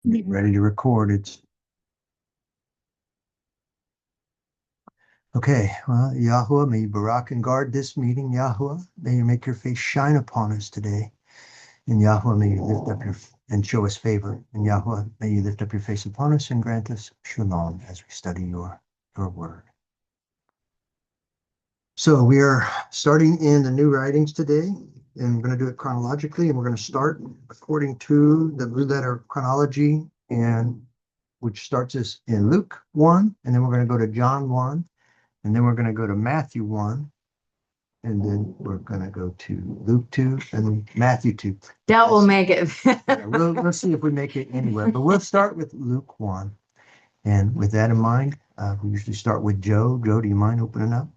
Getting ready to record. It's okay. Well, Yahuwah, may you barak and guard this meeting, Yahuwah. May you make your face shine upon us today. And Yahuwah, may you lift up your and show us favor. And Yahuwah, may you lift up your face upon us and grant us shalom as we study your word. So we are starting in the new writings today, and we're going to do it chronologically, and we're going to start according to the blue letter chronology, and which starts us in Luke 1, and then we're going to go to John 1, and then we're going to go to Matthew 1, and then we're going to go to Luke 2, and then Matthew 2. That will make it. Yeah, we'll see if we make it anywhere, but we'll start with Luke 1. And with that in mind, we usually start with Joe. Joe, do you mind opening up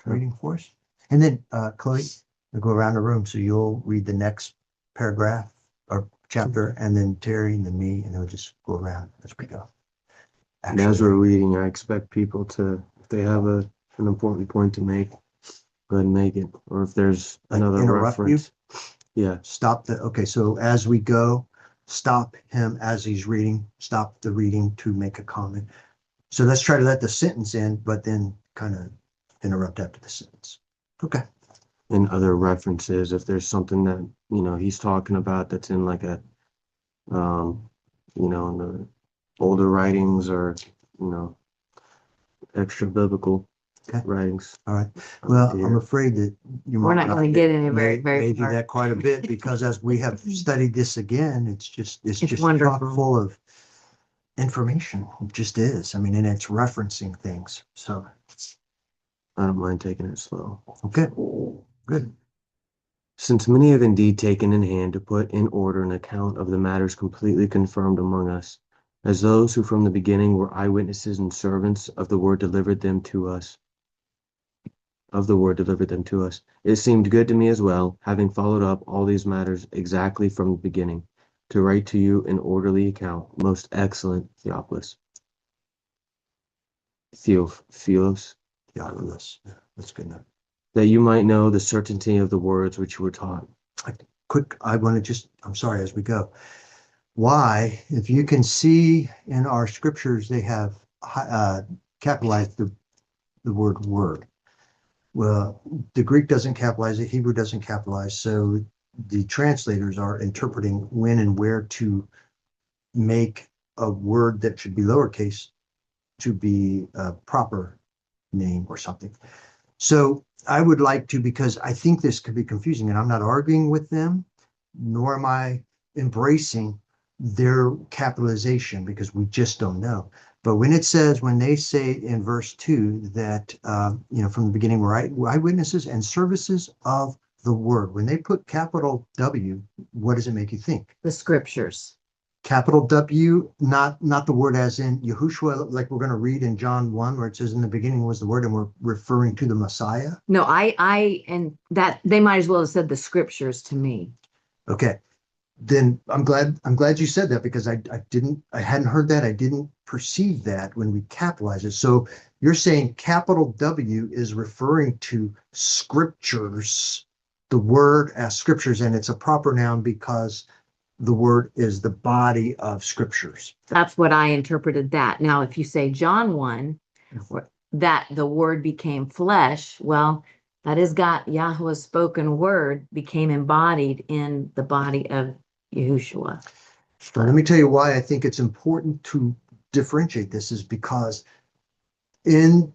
reading for us? And then Chloe, we'll go around the room. So you'll read the next paragraph or chapter, and then Terry, and then me, and then we'll just go around as we go. And as we're reading, I expect people to, if they have an important point to make, go ahead and make it. Or if there's another reference. Yeah. Stop okay, so as we go, stop him as he's reading, stop the reading to make a comment. So let's try to let the sentence end, but then kind of interrupt after the sentence. Okay. And other references, if there's something that, he's talking about that's in like a, in the older writings or, extra biblical writings. All right. Well, I'm afraid that We're not going to get any very may do that quite a bit, because as we have studied this again, it's just chock full of information. It just is. I mean, and it's referencing things. So I don't mind taking it slow. Okay, good. Since many have indeed taken in hand to put in order an account of the matters completely confirmed among us, as those who from the beginning were eyewitnesses and servants of the word delivered them to us. It seemed good to me as well, having followed up all these matters exactly from the beginning, to write to you an orderly account, most excellent Theophilus. Theophilus. That's good enough. That you might know the certainty of the words which you were taught. I want to I'm sorry, as we go. Why, if you can see in our scriptures, they have capitalized the word word. Well, the Greek doesn't capitalize it, Hebrew doesn't capitalize, so the translators are interpreting when and where to make a word that should be lowercase to be a proper name or something. So I would like to, because I think this could be confusing, and I'm not arguing with them, nor am I embracing their capitalization, because we just don't know. But when they say in verse 2 that, from the beginning were eyewitnesses and services of the word, when they put capital W, what does it make you think? The scriptures. Capital W, not the word as in Yahushua, like we're going to read in John 1, where it says in the beginning was the word, and we're referring to the Messiah. No, and that they might as well have said the scriptures to me. Okay. Then I'm glad you said that, because I hadn't heard that. I didn't perceive that when we capitalize it. So you're saying capital W is referring to scriptures, the word as scriptures, and it's a proper noun because the word is the body of scriptures. That's what I interpreted that. Now, if you say John 1, that the word became flesh, well, that is God, Yahweh's spoken word became embodied in the body of Yahushua. So let me tell you why I think it's important to differentiate this, is because in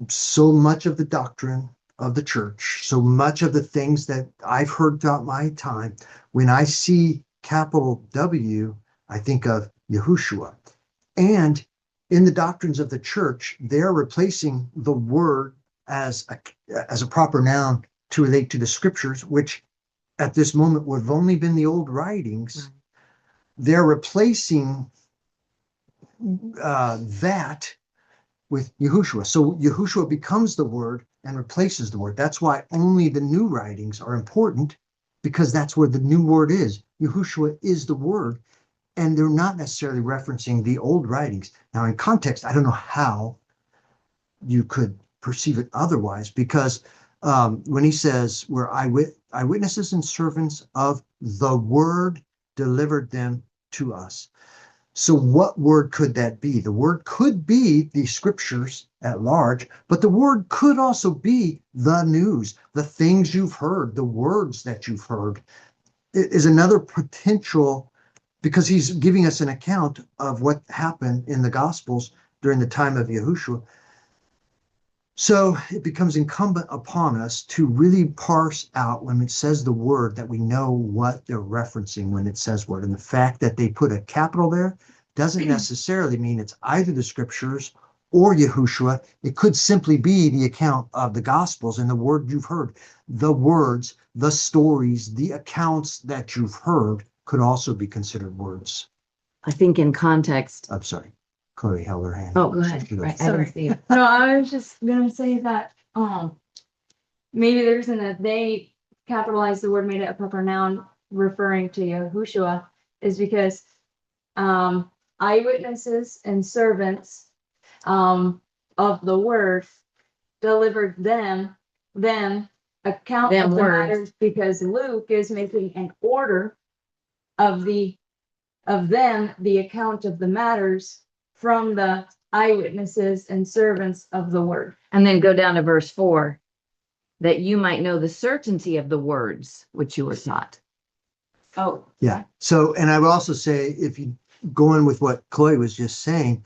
so much of the doctrine of the church, so much of the things that I've heard throughout my time, when I see capital W, I think of Yahushua. And in the doctrines of the church, they're replacing the word as a proper noun to relate to the scriptures, which at this moment would have only been the old writings. Right. They're replacing that with Yahushua. So Yahushua becomes the word and replaces the word. That's why only the new writings are important, because that's where the new word is. Yahushua is the word, and they're not necessarily referencing the old writings. Now, in context, I don't know how you could perceive it otherwise, because when he says we're eyewitnesses and servants of the word delivered them to us. So what word could that be? The word could be the scriptures at large, but the word could also be the news, the things you've heard, the words that you've heard. It is another potential, because he's giving us an account of what happened in the Gospels during the time of Yahushua. So it becomes incumbent upon us to really parse out when it says the word, that we know what they're referencing when it says word. And the fact that they put a capital there doesn't necessarily mean it's either the scriptures or Yahushua. It could simply be the account of the Gospels and the word you've heard. The words, the stories, the accounts that you've heard could also be considered words. I think in context. I'm sorry. Chloe held her hand. Oh, go ahead. She goes, Right, I didn't Sorry. see you. No, I was just gonna say that, maybe the reason that they capitalized the word, made it a proper noun referring to Yahushua is because, eyewitnesses and servants, of the word delivered them account Them of the words. matters, because Luke is making an order of the account of the matters from the eyewitnesses and servants of the word. And then go down to verse 4, that you might know the certainty of the words which you were taught. Oh. Yeah. So, and I would also say, if you go in with what Chloe was just saying,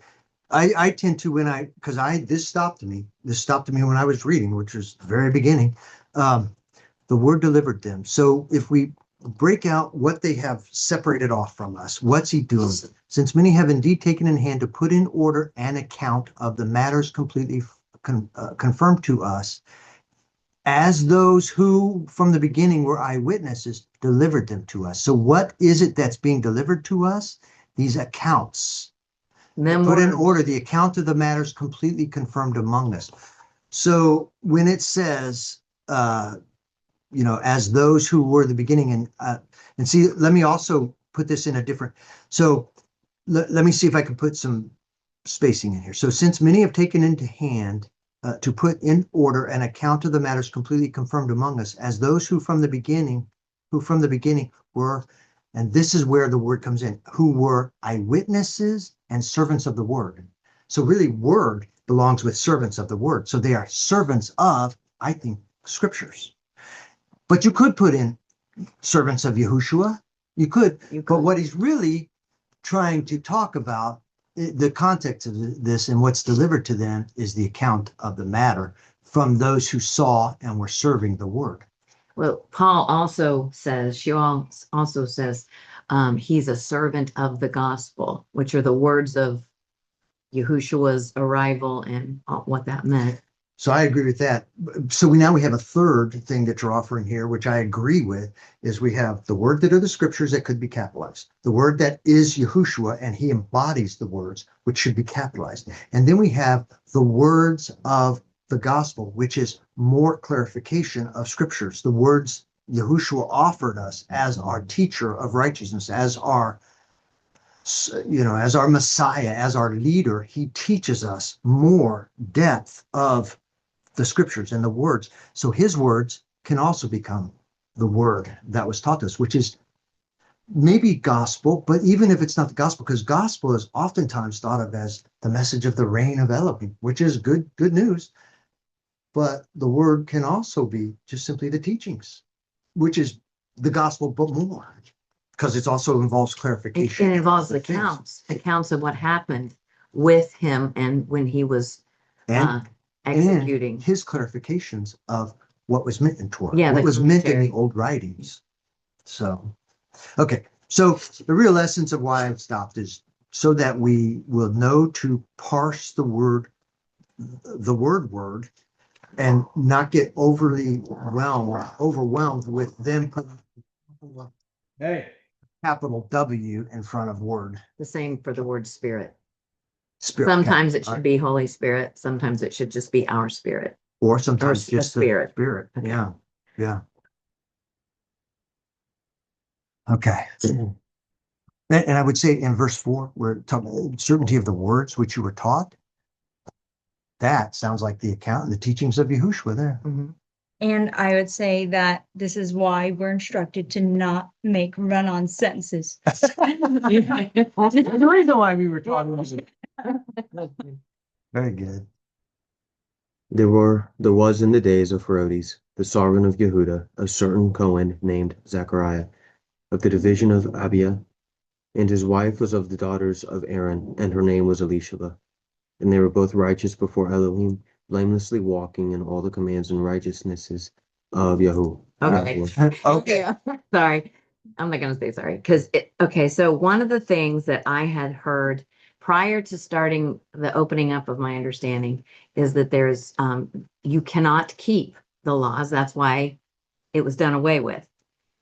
I tend to, because this stopped me when I was reading, which was the very beginning. The word delivered them. So if we break out what they have separated off from us, what's he doing? Since many have indeed taken in hand to put in order an account of the matters completely confirmed to us, as those who from the beginning were eyewitnesses delivered them to us. So what is it that's being delivered to us? These accounts. Them Put in words. order the account of the matters completely confirmed among us. So when it says, as those who were the beginning, and see, let me also put this in a different, so let me see if I can put some spacing in here. So since many have taken into hand to put in order an account of the matters completely confirmed among us, as those who from the beginning were, and this is where the word comes in, who were eyewitnesses and servants of the word. So really, word belongs with servants of the word. So they are servants of, I think, scriptures. But you could put in servants of Yahushua. You could. But what he's really trying to talk about, the context of this and what's delivered to them, is the account of the matter from those who saw and were serving the word. Well, Paul also says, she also says, he's a servant of the gospel, which are the words of Yahushua's arrival and what that meant. So I agree with that. So now we have a third thing that you're offering here, which I agree with, is we have the word that are the scriptures that could be capitalized, the word that is Yahushua, and he embodies the words, which should be capitalized. And then we have the words of the gospel, which is more clarification of scriptures, the words Yahushua offered us as our teacher of righteousness, as our Messiah, as our leader. He teaches us more depth of the scriptures and the words. So his words can also become the word that was taught us, which is maybe gospel, but even if it's not the gospel, because gospel is oftentimes thought of as the message of the reign of Elohim, which is good news. But the word can also be just simply the teachings, which is the gospel, but more, because it also involves clarification. It involves of things. accounts of what happened with him and when he was And executing. his clarifications of what was meant in Torah, Yeah, what the was meant in commentary. the old writings. So, okay. So the real essence of why I've stopped is so that we will know to parse the word, and not get overwhelmed with them putting capital W in front of word. The same for the word spirit. Spirit. Sometimes it should be Holy Spirit. Sometimes it should just be our spirit. Or sometimes Or just the spirit. spirit. Okay. Yeah. Yeah. Okay. And I would say in verse 4, we're talking certainty of the words which you were taught. That sounds like the account and the teachings of Yahushua there. Mhm. And I would say that this is why we're instructed to not make run-on sentences. That's the reason why we were talking. Very good. There was in the days of Herodes, the sovereign of Yehuda, a certain Cohen named Zechariah, of the division of Abia, and his wife was of the daughters of Aaron, and her name was Elisheba. And they were both righteous before Elohim, blamelessly walking in all the commands and righteousnesses of Yahuwah. Okay. Okay. Yeah. Sorry. I'm not gonna say sorry, because okay, so one of the things that I had heard prior to starting the opening up of my understanding is that there's you cannot keep the laws. That's why it was done away with.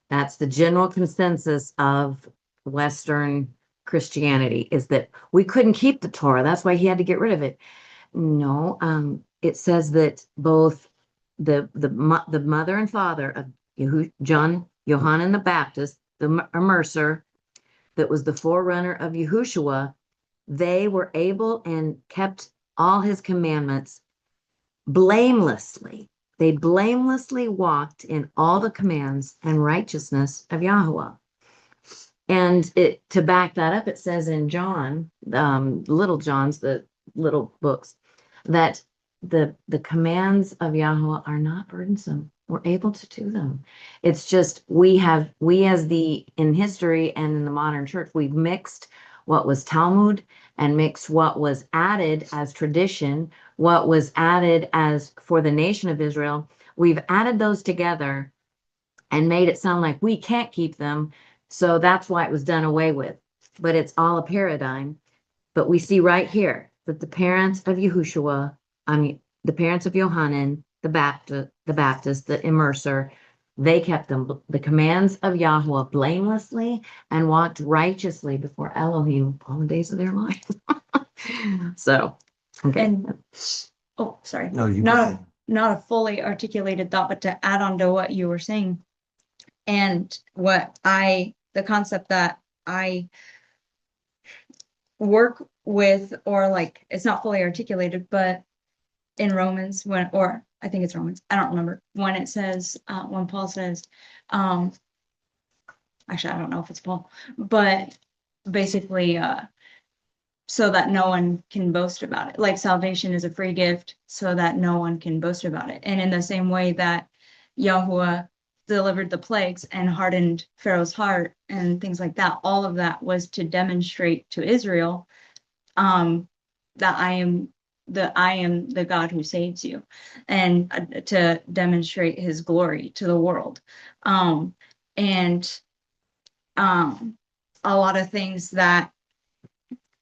That's the general consensus of Western Christianity, is that we couldn't keep the Torah. That's why he had to get rid of it. No, it says that both the mother and father of John Yohanan the Baptist, the immerser, that was the forerunner of Yahushua, they were able and kept all his commandments blamelessly. They blamelessly walked in all the commands and righteousness of Yahweh. And to back that up, it says in John, little John's, the little books, that the commands of Yahweh are not burdensome. We're able to do them. It's just we as in history and in the modern church, we've mixed what was Talmud and mixed what was added as tradition, what was added as for the nation of Israel. We've added those together and made it sound like we can't keep them. So that's why it was done away with. But it's all a paradigm. But we see right here that the parents of Yahushua, the parents of Yohanan, the Baptist, the immerser, they kept the commands of Yahweh blamelessly and walked righteously before Elohim all the days of their life. So, okay. And, oh, sorry. No, you. Not a fully articulated thought, but to add on to what you were saying. And the concept that I work with, or like, it's not fully articulated, but in Romans, or I think it's Romans, I don't remember, when it says, when Paul says, actually, I don't know if it's Paul, but basically, so that no one can boast about it. Like salvation is a free gift so that no one can boast about it. And in the same way that Yahuwah delivered the plagues and hardened Pharaoh's heart and things like that, all of that was to demonstrate to Israel that I am the God who saves you, and to demonstrate his glory to the world. And a lot of things that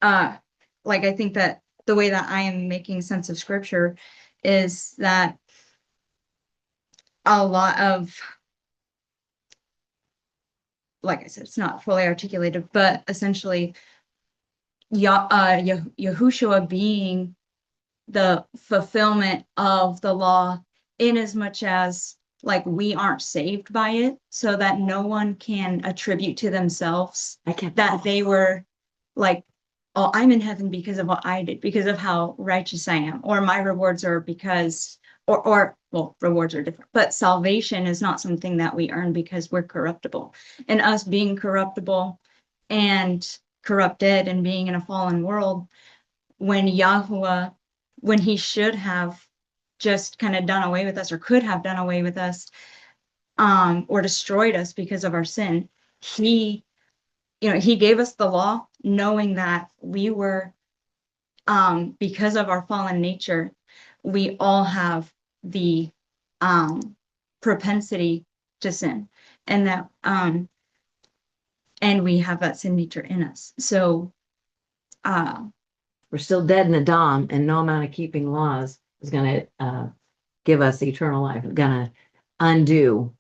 like, I think that the way that I am making sense of scripture is that a lot of, like I said, it's not fully articulated, but essentially Yahushua being the fulfillment of the law, in as much as like we aren't saved by it, so that no one can attribute to themselves that they were like, oh, I'm in heaven because of what I did, because of how righteous I am, or my rewards are because, or well, rewards are different, but salvation is not something that we earn because we're corruptible. And us being corruptible and corrupted and being in a fallen world, when Yahuwah, when he should have just kind of done away with us, or could have done away with us, or destroyed us because of our sin, he gave us the law knowing that we were, because of our fallen nature, we all have the propensity to sin, and that and we have that sin nature in us. So we're still dead in Adam, and no amount of keeping laws is going to give us eternal life. It's going to undo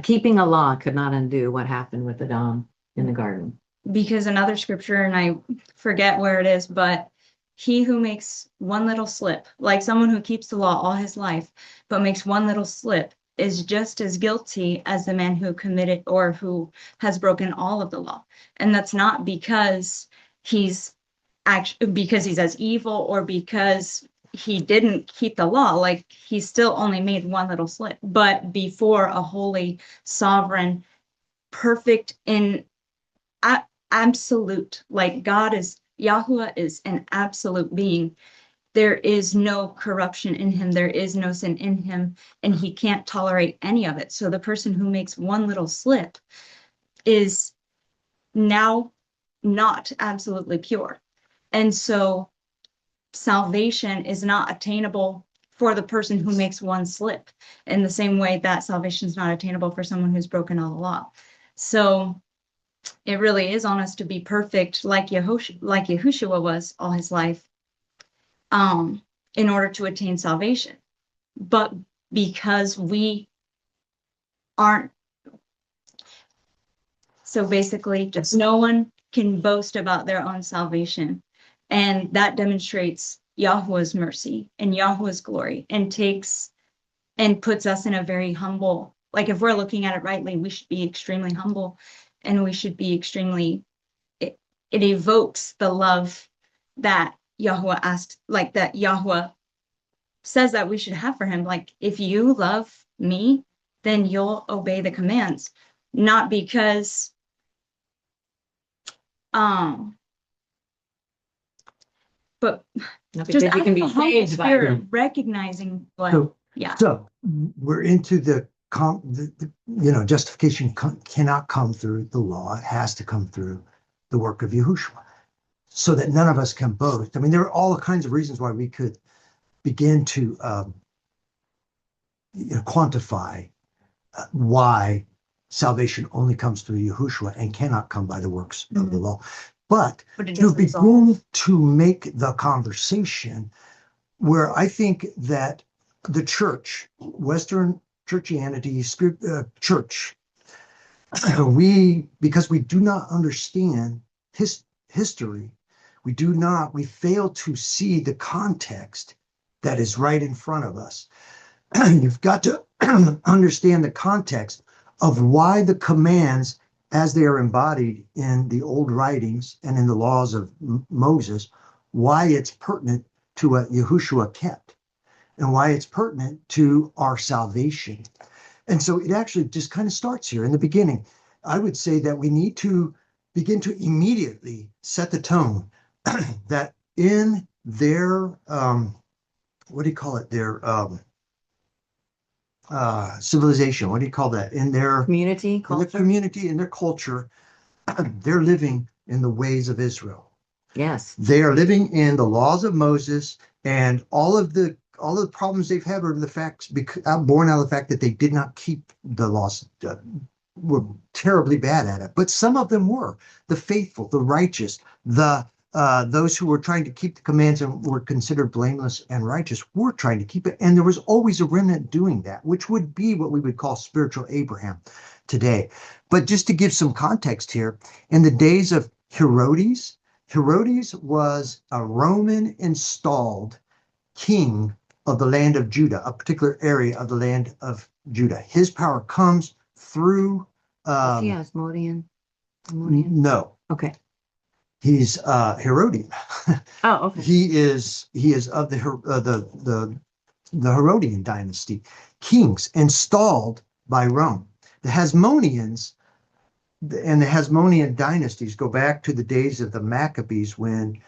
keeping a law could not undo what happened with Adam in the garden. Because another scripture, and I forget where it is, but he who makes one little slip, like someone who keeps the law all his life, but makes one little slip, is just as guilty as the man who committed or who has broken all of the law. And that's not because he's as evil, or because he didn't keep the law, like he still only made one little slip, but before a holy, sovereign, perfect in absolute, like God is, Yahuwah is an absolute being. There is no corruption in him. There is no sin in him, and he can't tolerate any of it. So the person who makes one little slip is now not absolutely pure. And so salvation is not attainable for the person who makes one slip in the same way that salvation is not attainable for someone who's broken all the law. So it really is on us to be perfect like Yahushua was all his life, in order to attain salvation. But because we aren't, so basically just no one can boast about their own salvation. And that demonstrates Yahuwah's mercy and Yahuwah's glory, and takes and puts us in a very humble, like if we're looking at it rightly, we should be extremely humble, and we should be extremely, it evokes the love that Yahuwah asks, like that Yahuwah says that we should have for him. Like, if you love me, then you'll obey the commands, not because, but Not just because you can be the Holy saved by Spirit them. recognizing what, So, yeah. so we're into the justification cannot come through the law. It has to come through the work of Yahushua, so that none of us can boast. I mean, there are all kinds of reasons why we could begin to quantify why salvation only comes through Yahushua and cannot come by the works of the law. But But it to doesn't begin solve. to make the conversation where I think that the church, Western churchianity, church, because we do not understand history, we fail to see the context that is right in front of us. You've got to understand the context of why the commands, as they are embodied in the old writings and in the laws of Moses, why it's pertinent to what Yahushua kept and why it's pertinent to our salvation. And so it actually just kind of starts here in the beginning. I would say that we need to begin to immediately set the tone that in their, what do you call it? Their civilization, what do you call that? In their Community, in culture. their community, in their culture, they're living in the ways of Israel. Yes. They are living in the laws of Moses, and all of the problems they've had are the facts born out of the fact that they did not keep the laws, were terribly bad at it. But some of them were the faithful, the righteous, those who were trying to keep the commands and were considered blameless and righteous were trying to keep it. And there was always a remnant doing that, which would be what we would call spiritual Abraham today. But just to give some context here, in the days of Herodes was a Roman installed king of the land of Judah, a particular area of the land of Judah. His power comes through. Yeah, Asmodean. No. Okay. He's Herodian. Oh, okay. He is of the Herodian dynasty, kings installed by Rome. The Hasmoneans and the Hasmonean dynasties go back to the days of the Maccabees, when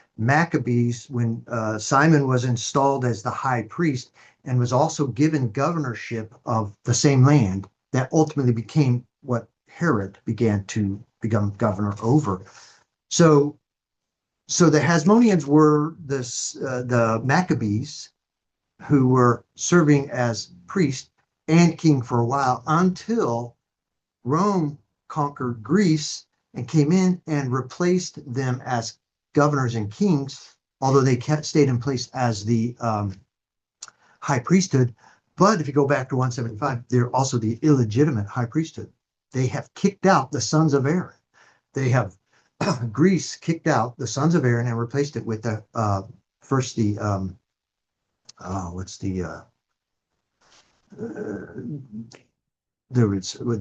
Simon was installed as the high priest and was also given governorship of the same land that ultimately became what Herod began to become governor over. So the Hasmoneans were the Maccabees, who were serving as priest and king for a while until Rome conquered Greece and came in and replaced them as governors and kings, although they stayed in place as the high priesthood. But if you go back to 175, they're also the illegitimate high priesthood. They have kicked out the sons of Aaron. They have Greece kicked out the sons of Aaron and replaced it with the there was with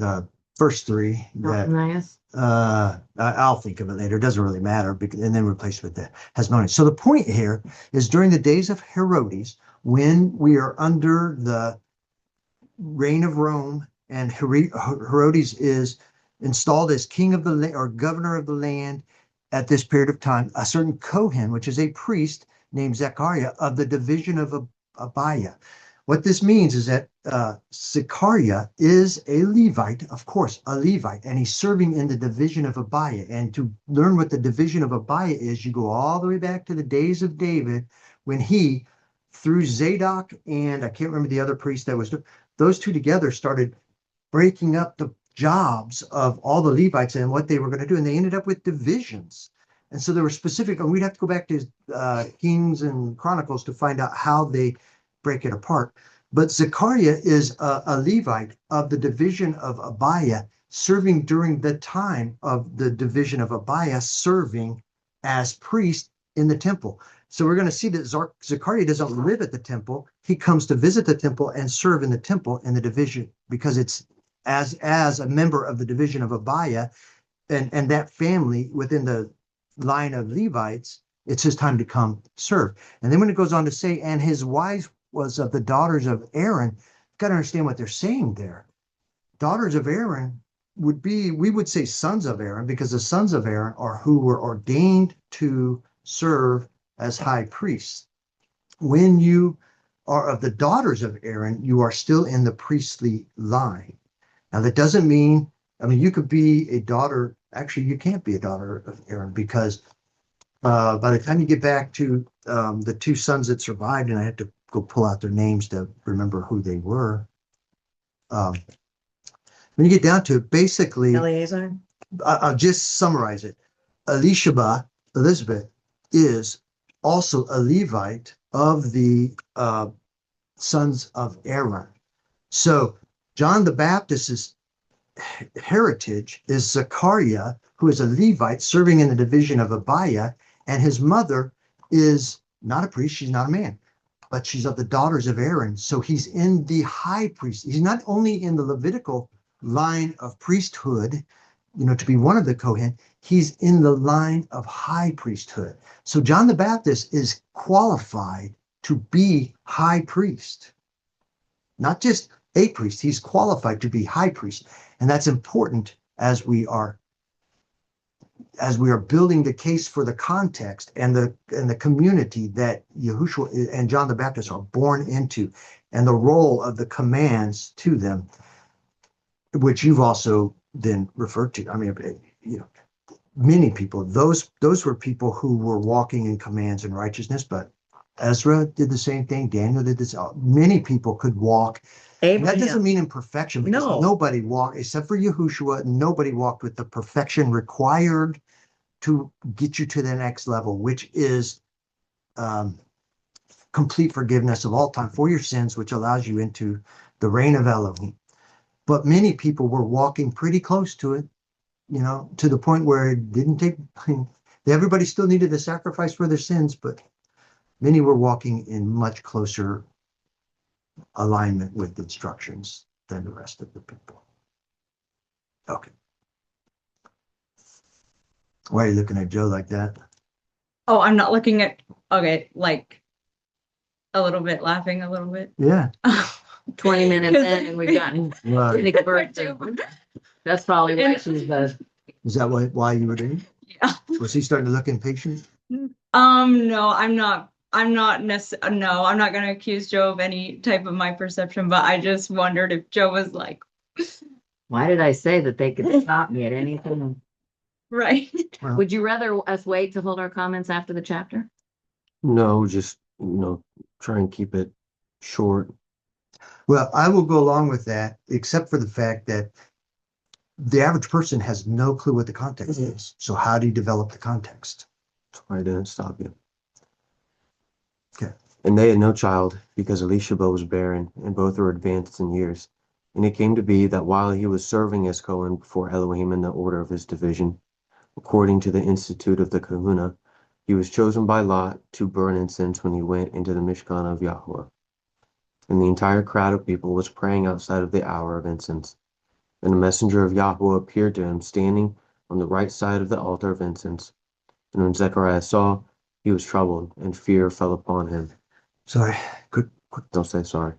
first three that Ananias? I'll think of it later. It doesn't really matter, and then replace with the Hasmonean. So the point here is during the days of Herodes, when we are under the reign of Rome, and Herodes is installed as king of the land or governor of the land at this period of time, a certain Kohen, which is a priest named Zechariah of the division of Abiah. What this means is that Zechariah is a Levite, of course, a Levite, and he's serving in the division of Abiah. And to learn what the division of Abiah is, you go all the way back to the days of David when he, through Zadok and I can't remember the other priest that was, those two together started breaking up the jobs of all the Levites and what they were going to do. And they ended up with divisions. And so there were specific, and we'd have to go back to Kings and Chronicles to find out how they break it apart. But Zechariah is a Levite of the division of Abiah, serving during the time of the division of Abiah, serving as priest in the temple. So we're going to see that Zechariah doesn't live at the temple. He comes to visit the temple and serve in the temple in the division, because it's as a member of the division of Abiah and that family within the line of Levites, it's his time to come serve. And then when it goes on to say, and his wife was of the daughters of Aaron, you've got to understand what they're saying there. Daughters of Aaron would be, we would say sons of Aaron, because the sons of Aaron are who were ordained to serve as high priests. When you are of the daughters of Aaron, you are still in the priestly line. Now, that doesn't mean, I mean, you could be a daughter, actually, you can't be a daughter of Aaron, because by the time you get back to the two sons that survived, and I had to go pull out their names to remember who they were. When you get down to it, basically, Eleazar? I'll just summarize it. Elizabeth is also a Levite of the sons of Aaron. So John the Baptist's heritage is Zechariah, who is a Levite serving in the division of Abiah, and his mother is not a priest, she's not a man, but she's of the daughters of Aaron. So he's in the high priest. He's not only in the Levitical line of priesthood, to be one of the Kohen, he's in the line of high priesthood. So John the Baptist is qualified to be high priest, not just a priest. He's qualified to be high priest. And that's important as we are building the case for the context and the community that Yahushua and John the Baptist are born into, and the role of the commands to them, which you've also then referred to. I mean, many people, those were people who were walking in commands and righteousness, but Ezra did the same thing. Daniel did this. Many people could walk. That doesn't mean in perfection, because nobody walked, except for Yahushua, nobody walked with the perfection required to get you to the next level, which is complete forgiveness of all time for your sins, which allows you into the reign of Elohim. But many people were walking pretty close to it, to the point where it didn't take, everybody still needed the sacrifice for their sins, but many were walking in much closer alignment with instructions than the rest of the people. Okay. Why are you looking at Joe like that? Oh, I'm not looking at, okay, like a little bit, laughing a little bit. Yeah. 20 minutes in and we've gotten Right. Nick Bird. That's probably why she's the. Is that why you were doing? Yeah. Was he starting to look impatient? No, I'm not necessarily, no, I'm not going to accuse Joe of any type of my perception, but I just wondered if Joe was like, Why did I say that they could stop me at anything? right. Would you rather us wait to hold our comments after the chapter? No, just, try and keep it short. Well, I will go along with that, except for the fact that the average person has no clue what the context is. So how do you develop the context? That's why I didn't stop you. Okay. And they had no child, because Elisheba was barren, and both were advanced in years. And it came to be that while he was serving as Cohen before Elohim in the order of his division, according to the institute of the Kahuna, he was chosen by Lot to burn incense when he went into the Mishkan of Yahweh. And the entire crowd of people was praying outside of the hour of incense. And a messenger of Yahweh appeared to him, standing on the right side of the altar of incense. And when Zechariah saw, he was troubled, and fear fell upon him. Sorry, quick Don't say sorry.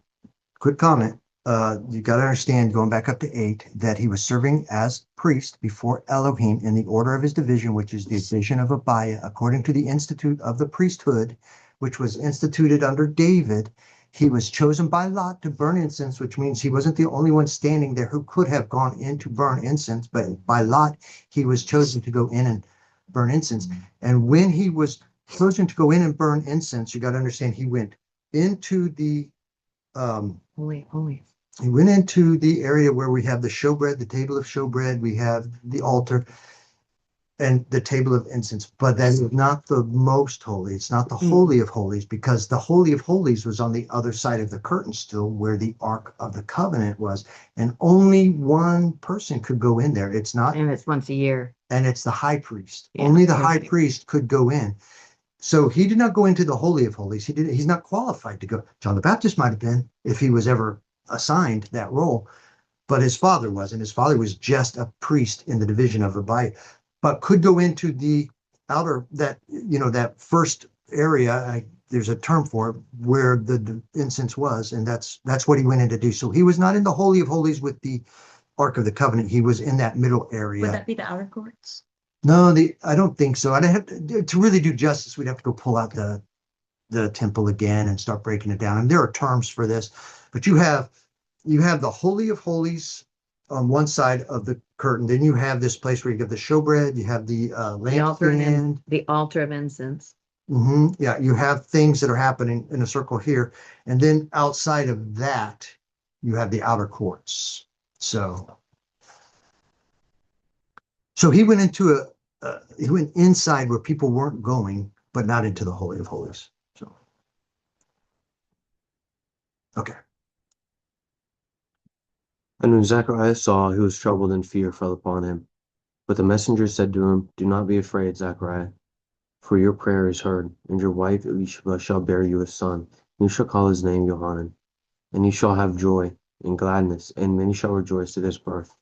comment. You got to understand, going back up to 8, that he was serving as priest before Elohim in the order of his division, which is the division of Abiah, according to the institute of the priesthood, which was instituted under David. He was chosen by lot to burn incense, which means he wasn't the only one standing there who could have gone in to burn incense, but by lot, he was chosen to go in and burn incense. And when he was chosen to go in and burn incense, you got to understand, he went into the Holy. he went into the area where we have the showbread, the table of showbread, we have the altar and the table of incense, but that is not the most holy. It's not the holy of holies, because the holy of holies was on the other side of the curtain still, where the Ark of the Covenant was, and only one person could go in there. It's not, And it's once a year. and it's the high priest. Yeah, Only the okay. high priest could go in. So he did not go into the Holy of Holies. He's not qualified to go. John the Baptist might have been if he was ever assigned that role, but his father wasn't. His father was just a priest in the division of Abiah, but could go into the outer, that first area. There's a term for it, where the incense was, and that's what he went in to do. So he was not in the Holy of Holies with the Ark of the Covenant. He was in that middle area. Would that be the outer courts? No, I don't think so. I'd have to really do justice. We'd have to go pull out the temple again and start breaking it down. And there are terms for this, but you have the Holy of Holies on one side of the curtain. Then you have this place where you get the showbread. You have the lampstand. The altar of incense. Yeah, you have things that are happening in a circle here, and then outside of that, you have the outer courts. So he went he went inside where people weren't going, but not into the Holy of Holies. So, okay. And when Zechariah saw, he was troubled, and fear fell upon him. But the messenger said to him, Do not be afraid, Zechariah, for your prayer is heard, and your wife Elisheba shall bear you a son, and you shall call his name Johanan. And you shall have joy and gladness, and many shall rejoice at his birth.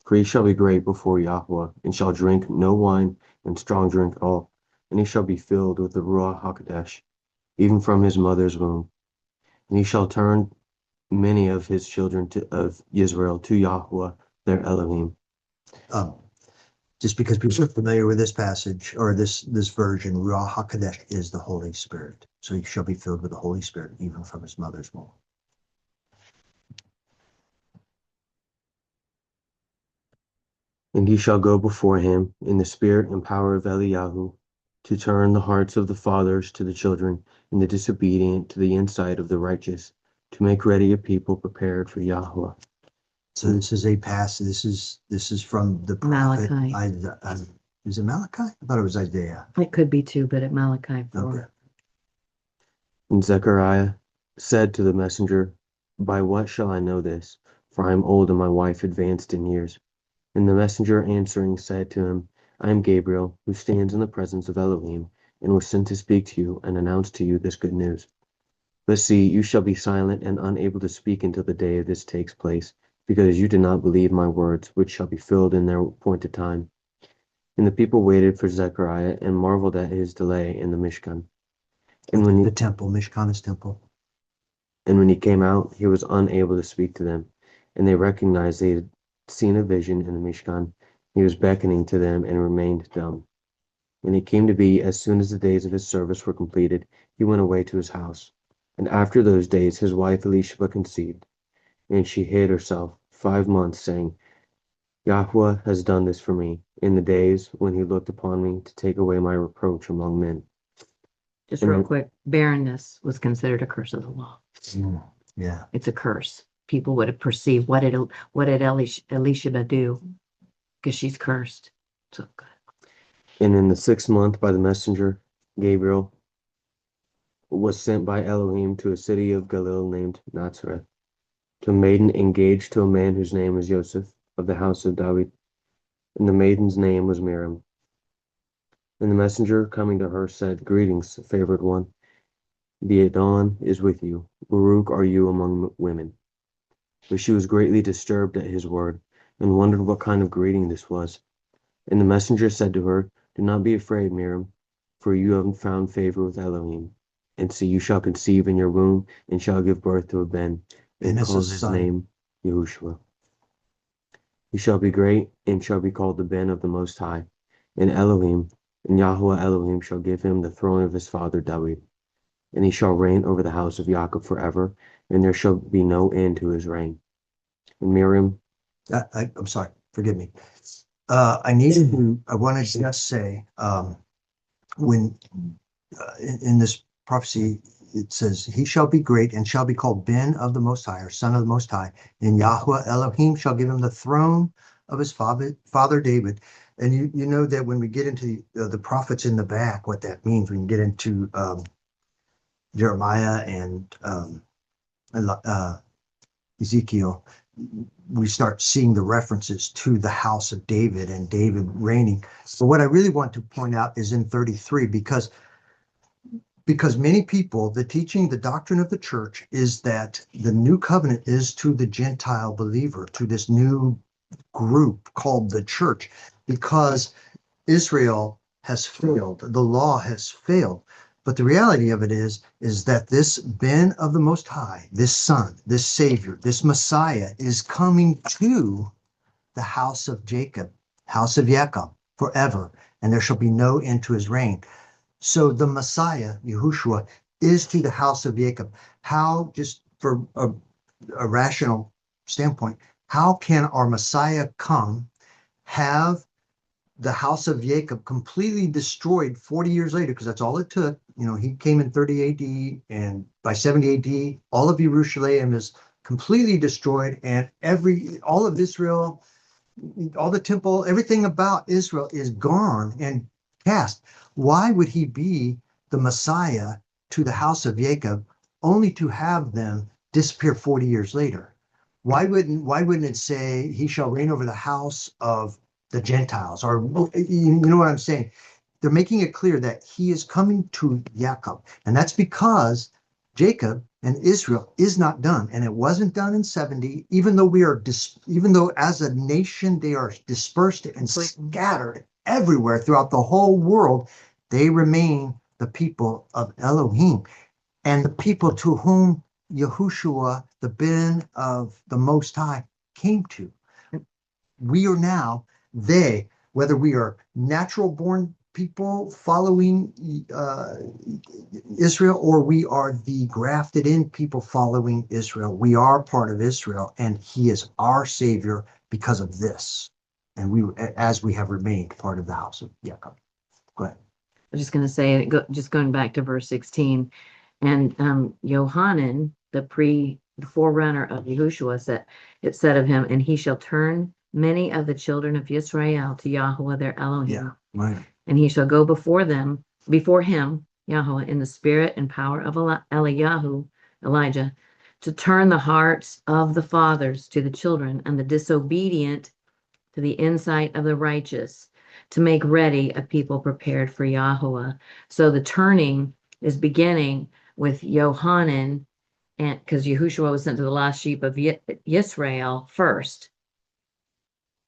For he shall be great before Yahweh, and shall drink no wine and strong drink at all, and he shall be filled with the Ruach HaKodesh, even from his mother's womb. And he shall turn many of his children of Israel to Yahweh, their Elohim. Just because people are familiar with this passage or this version, Ruach HaKodesh is the Holy Spirit. So he shall be filled with the Holy Spirit, even from his mother's womb. And he shall go before him in the spirit and power of Eliyahu, to turn the hearts of the fathers to the children, and the disobedient to the insight of the righteous, to make ready a people prepared for Yahweh. So this is a passage. This is from the prophet. Malachi. Is it Malachi? I thought it was Isaiah. It could be too, but at Malachi 4. Okay. And Zechariah said to the messenger, By what shall I know this? For I am old, and my wife advanced in years. And the messenger answering said to him, I am Gabriel, who stands in the presence of Elohim, and was sent to speak to you and announce to you this good news. But see, you shall be silent and unable to speak until the day of this takes place, because you did not believe my words, which shall be filled in their appointed time. And the people waited for Zechariah and marveled at his delay in the Mishkan. And when The temple, Mishkan's temple. And when he came out, he was unable to speak to them, and they recognized they had seen a vision in the Mishkan. He was beckoning to them and remained dumb. And it came to be, as soon as the days of his service were completed, he went away to his house. And after those days his wife Elisheba conceived, and she hid herself 5 months, saying, Yahweh has done this for me, in the days when he looked upon me to take away my reproach among men. Just And real then- quick, barrenness was considered a curse of the law. Yeah. It's a curse. People would have perceived what did Elisheba do? Because she's cursed. So good. And in the 6th month, by the messenger Gabriel was sent by Elohim to a city of Galilee named Nazareth, to a maiden engaged to a man whose name was Joseph, of the house of David, and the maiden's name was Miriam. And the messenger coming to her said, Greetings, favored one. The Adon is with you. Baruch are you among women. But she was greatly disturbed at his word, and wondered what kind of greeting this was. And the messenger said to her, "Do not be afraid, Miriam, for you have found favor with Elohim. And see, you shall conceive in your womb and shall give birth to a Ben, and And it's a call his son. name Yahushua. He shall be great and shall be called the Ben of the Most High. And Elohim, and Yahweh Elohim shall give him the throne of his father David. And he shall reign over the house of Jacob forever, and there shall be no end to his reign." And Miriam, I'm sorry, forgive me. I want to just say, when in this prophecy, it says, he shall be great and shall be called Ben of the Most High, or Son of the Most High. And Yahweh Elohim shall give him the throne of his father David. And you know that when we get into the prophets in the back, what that means, we can get into Jeremiah and Ezekiel, we start seeing the references to the house of David and David reigning. So what I really want to point out is in 33, because many people, the teaching, the doctrine of the church is that the new covenant is to the Gentile believer, to this new group called the church, because Israel has failed, the law has failed. But the reality of it is that this Ben of the Most High, this Son, this Savior, this Messiah is coming to the house of Jacob, house of Jacob, forever, and there shall be no end to his reign. So the Messiah, Yahushua, is to the house of Jacob. How, just for a rational standpoint, how can our Messiah come, have the house of Jacob completely destroyed 40 years later, because that's all it took. You know, he came in 30 AD, and by 70 AD, all of Jerusalem is completely destroyed, and all of Israel, all the temple, everything about Israel is gone and cast. Why would he be the Messiah to the house of Jacob, only to have them disappear 40 years later? Why wouldn't it say he shall reign over the house of the Gentiles? Or you know what I'm saying? They're making it clear that he is coming to Jacob, and that's because Jacob and Israel is not done, and it wasn't done in 70. Even though as a nation they are dispersed and scattered everywhere throughout the whole world, they remain the people of Elohim, and the people to whom Yahushua, the Ben of the Most High, came to. We are now whether we are natural born people following Israel, or we are the grafted in people following Israel. We are part of Israel, and he is our Savior because of this. And as we have remained part of the house of Jacob. Go ahead. I'm just going to say, just going back to verse 16, and Yohanan, the forerunner of Yahushua, said, it said of him, and he shall turn many of the children of Israel to Yahweh their Elohim. Yeah, right. And he shall go before him, Yahweh, in the spirit and power of Elijah, to turn the hearts of the fathers to the children, and the disobedient to the insight of the righteous, to make ready a people prepared for Yahweh. So the turning is beginning with Yohanan, and because Yahushua was sent to the lost sheep of Yisrael first.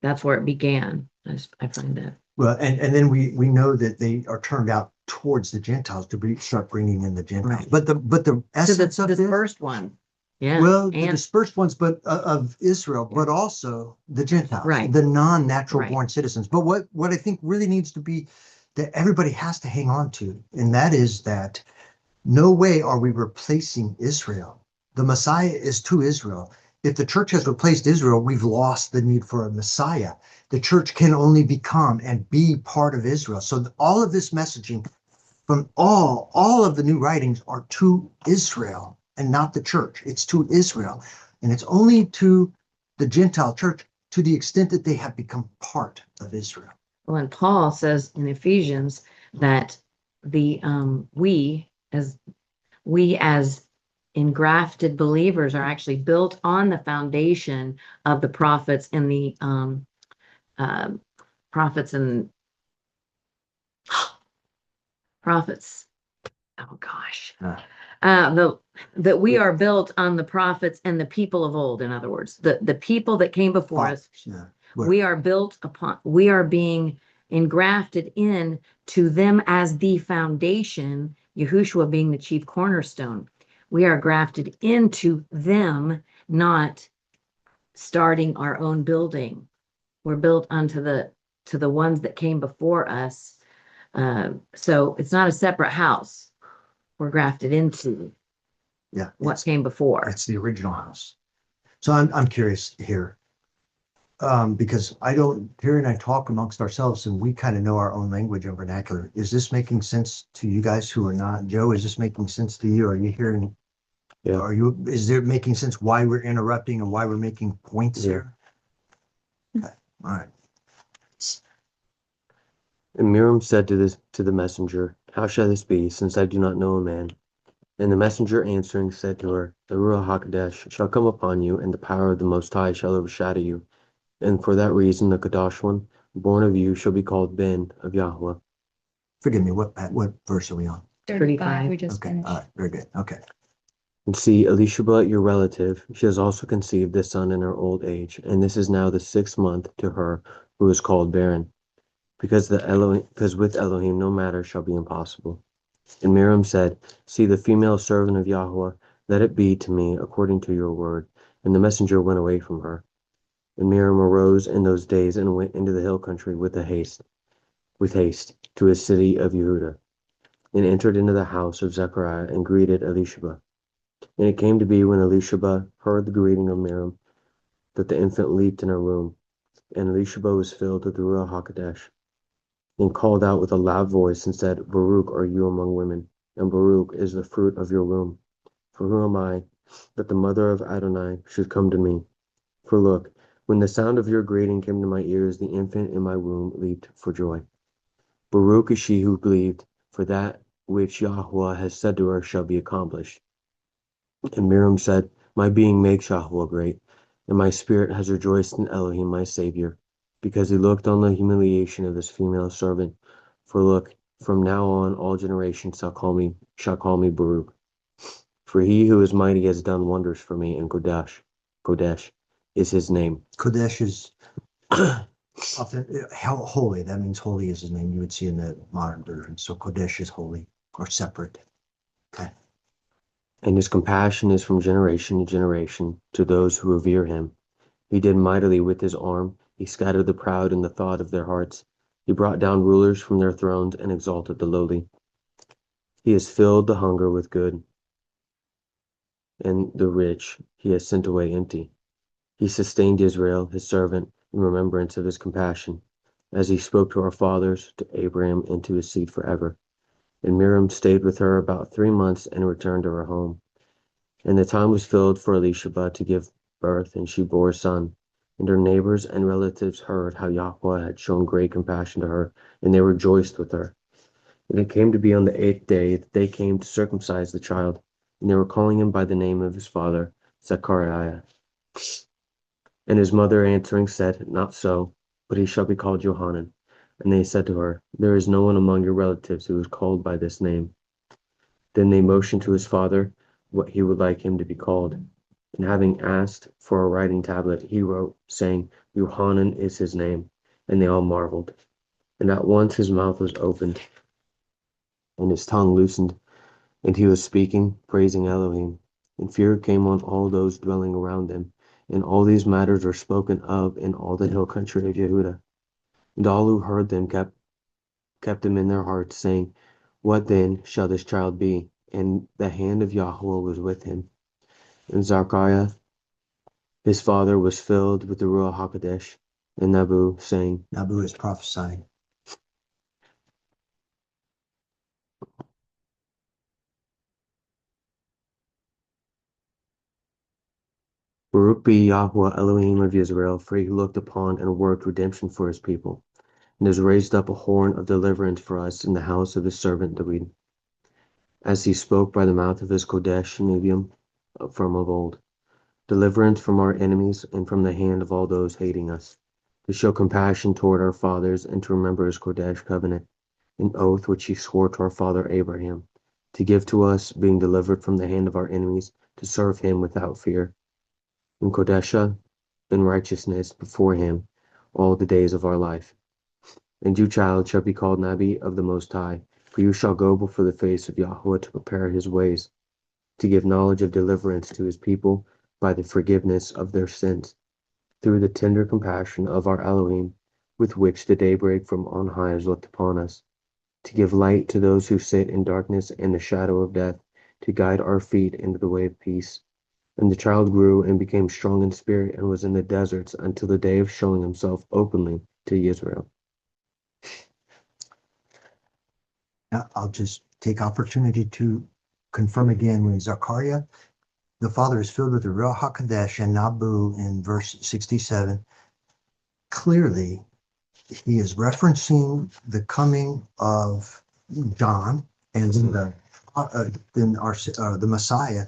That's where it began. I find that. Well, and then we know that they are turned out towards the Gentiles to start bringing in the Gentiles. Right. But the essence of the this, first one. Yeah. well, the and dispersed ones, but of Israel, but also the Gentiles, Right. the non-natural Right. born citizens. But what I think really needs to be that everybody has to hang on to, and that is that no way are we replacing Israel. The Messiah is to Israel. If the church has replaced Israel, we've lost the need for a Messiah. The church can only become and be part of Israel. So all of this messaging from all of the new writings are to Israel and not the church. It's to Israel. And it's only to the Gentile church to the extent that they have become part of Israel. Well, and Paul says in Ephesians that the we as engrafted believers are actually built on the foundation of the prophets and the prophets. Oh gosh. That we are built on the prophets and the people of old. In other words, the people that came before us. Yeah. Where- We are built upon, we are being engrafted in to them as the foundation, Yahushua being the chief cornerstone. We are grafted into them, not starting our own building. We're built unto to the ones that came before us. So it's not a separate house. We're grafted into Yeah. what came before. It's the original house. So I'm curious here. Because Terry and I talk amongst ourselves and we kind of know our own language and vernacular. Is this making sense to you guys who are not? Joe, is this making sense to you? Are you hearing? Yeah. Is there making sense why we're interrupting and why we're making points Yeah. here? Okay, all right. And Miriam said to the messenger, how shall this be, since I do not know a man? And the messenger answering said to her, the Ruach HaKodesh shall come upon you, and the power of the Most High shall overshadow you. And for that reason, the Kadosh one, born of you, shall be called Ben of Yahweh. Forgive me, what verse are we on? 35. We just Okay, finished. all right, very good. Okay. And see, Elisheba, your relative, she has also conceived a son in her old age, and this is now the 6th month to her who is called barren, because with Elohim no matter shall be impossible. And Miriam said, see, the female servant of Yahweh, let it be to me according to your word. And the messenger went away from her. And Miriam arose in those days and went into the hill country with haste to a city of Yehuda, and entered into the house of Zechariah and greeted Elisheba. And it came to be when Elisheba heard the greeting of Miriam that the infant leaped in her womb, and Elisheba was filled with the Ruach HaKodesh, and called out with a loud voice and said, Baruch are you among women, and Baruch is the fruit of your womb. For who am I, that the mother of Adonai should come to me? For look, when the sound of your greeting came to my ears, the infant in my womb leaped for joy. Baruch is she who believed, for that which Yahweh has said to her shall be accomplished. And Miriam said, my being makes Yahweh great, and my spirit has rejoiced in Elohim my Savior, because he looked on the humiliation of his female servant. For look, from now on all generations shall call me Baruch. For he who is mighty has done wonders for me in Kodesh. Kodesh is his name. Kodesh is holy. That means holy is his name. You would see in the modern version. So Kodesh is holy or separate. Okay. And his compassion is from generation to generation to those who revere him. He did mightily with his arm. He scattered the proud in the thought of their hearts. He brought down rulers from their thrones and exalted the lowly. He has filled the hunger with good, and the rich he has sent away empty. He sustained Israel, his servant, in remembrance of his compassion, as he spoke to our fathers, to Abraham, and to his seed forever. And Miriam stayed with her about 3 months and returned to her home. And the time was filled for Elisheba to give birth, and she bore a son. And her neighbors and relatives heard how Yahweh had shown great compassion to her, and they rejoiced with her. And it came to be on the 8th day that they came to circumcise the child, and they were calling him by the name of his father, Zechariah. And his mother answering said, not so, but he shall be called Johanan. And they said to her, there is no one among your relatives who is called by this name. Then they motioned to his father what he would like him to be called. And having asked for a writing tablet, he wrote, saying, Johanan is his name. And they all marveled. And at once his mouth was opened, and his tongue loosened, and he was speaking, praising Elohim. And fear came on all those dwelling around them. And all these matters were spoken of in all the hill country of Yehuda. And all who heard them kept them in their hearts, saying, what then shall this child be? And the hand of Yahweh was with him. And Zechariah, his father, was filled with the Ruach HaKodesh, and Nabu, saying, Nabu is prophesying. Baruch be Yahweh Elohim of Israel, for he looked upon and worked redemption for his people, and has raised up a horn of deliverance for us in the house of his servant David, as he spoke by the mouth of his Kodesh Neviim from of old, deliverance from our enemies and from the hand of all those hating us, to show compassion toward our fathers and to remember his Kodesh covenant, an oath which he swore to our father Abraham, to give to us, being delivered from the hand of our enemies, to serve him without fear. In Kodesha, in righteousness before him, all the days of our life. And you, child, shall be called Nabi of the Most High, for you shall go before the face of Yahweh to prepare his ways, to give knowledge of deliverance to his people by the forgiveness of their sins, through the tender compassion of our Elohim, with which the daybreak from on high has looked upon us, to give light to those who sit in darkness and the shadow of death, to guide our feet into the way of peace. And the child grew and became strong in spirit and was in the deserts until the day of showing himself openly to Israel. Now, I'll just take opportunity to confirm again when Zechariah, the Father is filled with the Ruach HaKodesh and Nabu in verse 67. Clearly, he is referencing the coming of John and the Messiah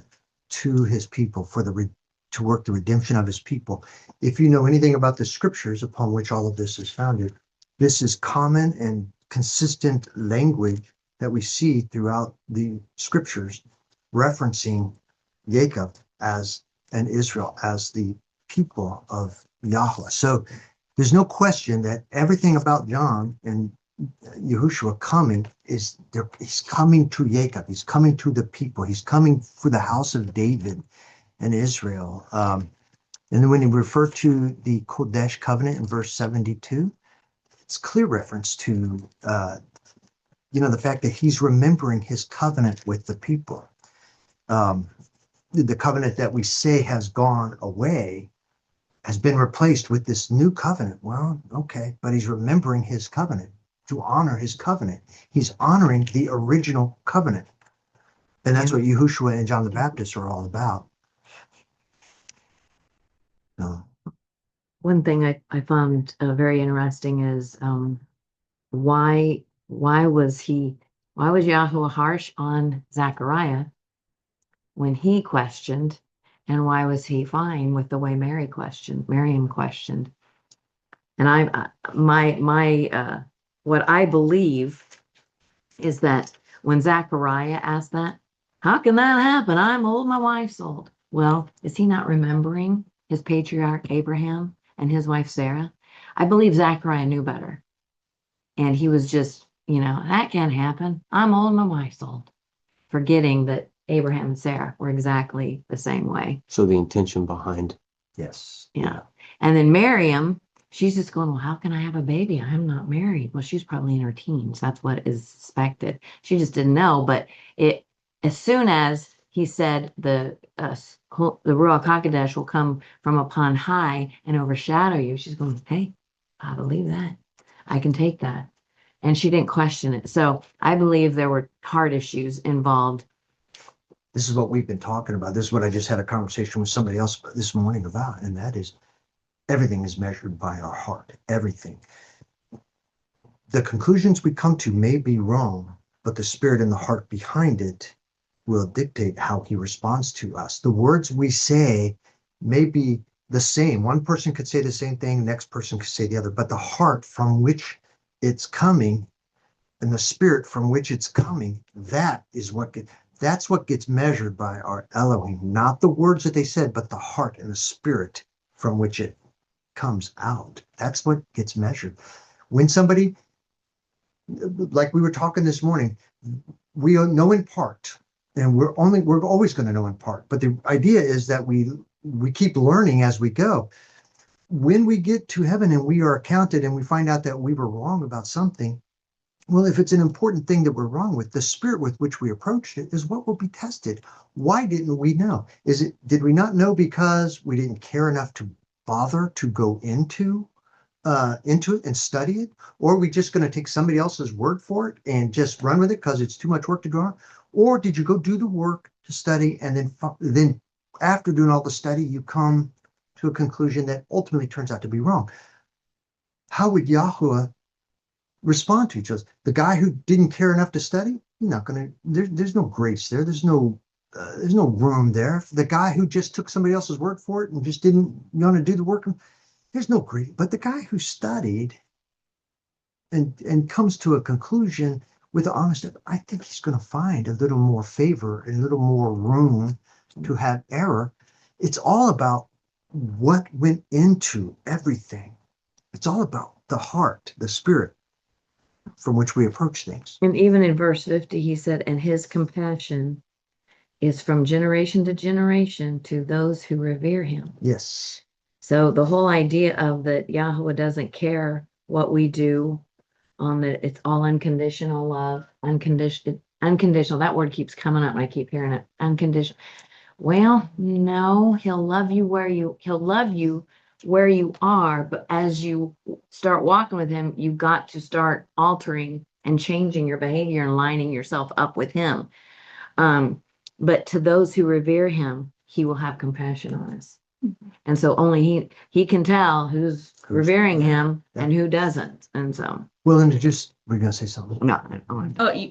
to his people to work the redemption of his people. If you know anything about the scriptures upon which all of this is founded, this is common and consistent language that we see throughout the scriptures referencing Jacob and Israel as the people of Yahweh. So there's no question that everything about John and Yahushua coming he's coming to Jacob, he's coming to the people, he's coming for the house of David and Israel. And then when you refer to the Kodesh covenant in verse 72, it's clear reference to the fact that he's remembering his covenant with the people. The covenant that we say has gone away has been replaced with this new covenant. Well, okay, but he's remembering his covenant to honor his covenant. He's honoring the original covenant. And that's what Yahushua and John the Baptist are all about. No. One thing I found very interesting is why was Yahuwah harsh on Zechariah when he questioned, and why was he fine with the way Miriam questioned? And what I believe is that when Zechariah asked that, how can that happen? I'm old, my wife's old. Well, is he not remembering his patriarch Abraham and his wife Sarah? I believe Zechariah knew better. And he was just, that can't happen. I'm old, my wife's old. Forgetting that Abraham and Sarah were exactly the same way. So the intention behind. Yes. Yeah. And then Miriam, she's just going, well, how can I have a baby? I'm not married. Well, she's probably in her teens. That's what is suspected. She just didn't know. But as soon as he said the Ruach HaKodesh will come from upon high and overshadow you, she's going, hey, I believe that. I can take that. And she didn't question it. So I believe there were heart issues involved. This is what we've been talking about. This is what I just had a conversation with somebody else this morning about, and that is everything is measured by our heart. Everything. The conclusions we come to may be wrong, but the spirit and the heart behind it will dictate how he responds to us. The words we say may be the same. One person could say the same thing, next person could say the other, but the heart from which it's coming and the spirit from which it's coming, that's what gets measured by our Elohim, not the words that they said, but the heart and the spirit from which it comes out. That's what gets measured. When somebody, like we were talking this morning, we know in part, and we're always going to know in part. But the idea is that we keep learning as we go. When we get to heaven and we are accounted and we find out that we were wrong about something, well, if it's an important thing that we're wrong with, the spirit with which we approached it is what will be tested. Why didn't we know? Did we not know because we didn't care enough to bother to go into it and study it? Or are we just going to take somebody else's word for it and just run with it because it's too much work to do on? Or did you go do the work to study, and then after doing all the study, you come to a conclusion that ultimately turns out to be wrong? How would Yahuwah respond to each other? The guy who didn't care enough to study, he's not going to, there's no grace there. There's no room there. The guy who just took somebody else's word for it and just didn't want to do the work, there's no grace. But the guy who studied and comes to a conclusion with honesty, I think he's going to find a little more favor, a little more room to have error. It's all about what went into everything. It's all about the heart, the spirit from which we approach things. And even in verse 50, he said, and his compassion is from generation to generation to those who revere him. Yes. So the whole idea of that Yahweh doesn't care what we do, on that it's all unconditional love, unconditional. That word keeps coming up and I keep hearing it. Unconditional. Well, no, he'll love you where you are, but as you start walking with him, you've got to start altering and changing your behavior and lining yourself up with him. But to those who revere him, he will have compassion on us. And so only he can tell who's revering him and who doesn't. And so, Well, and we're going to say something. no.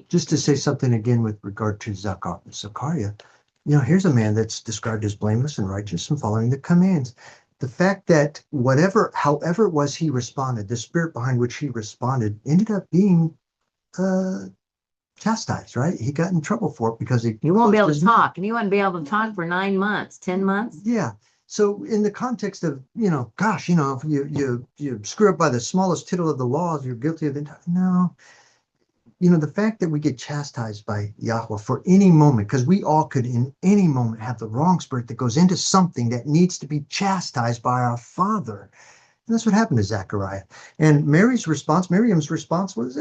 Just to say something again with regard to Zechariah, here's a man that's described as blameless and righteous and following the commands. The fact that however it was he responded, the spirit behind which he responded ended up being chastised, right? He got in trouble for it because You won't be able to talk, and you wouldn't be able to talk for 9 months, 10 months. Yeah. So in the context of, gosh, if you screw up by the smallest tittle of the laws, you're guilty of it. No. The fact that we get chastised by Yahweh for any moment, because we all could in any moment have the wrong spirit that goes into something that needs to be chastised by our Father. And that's what happened to Zechariah. And Miriam's response was,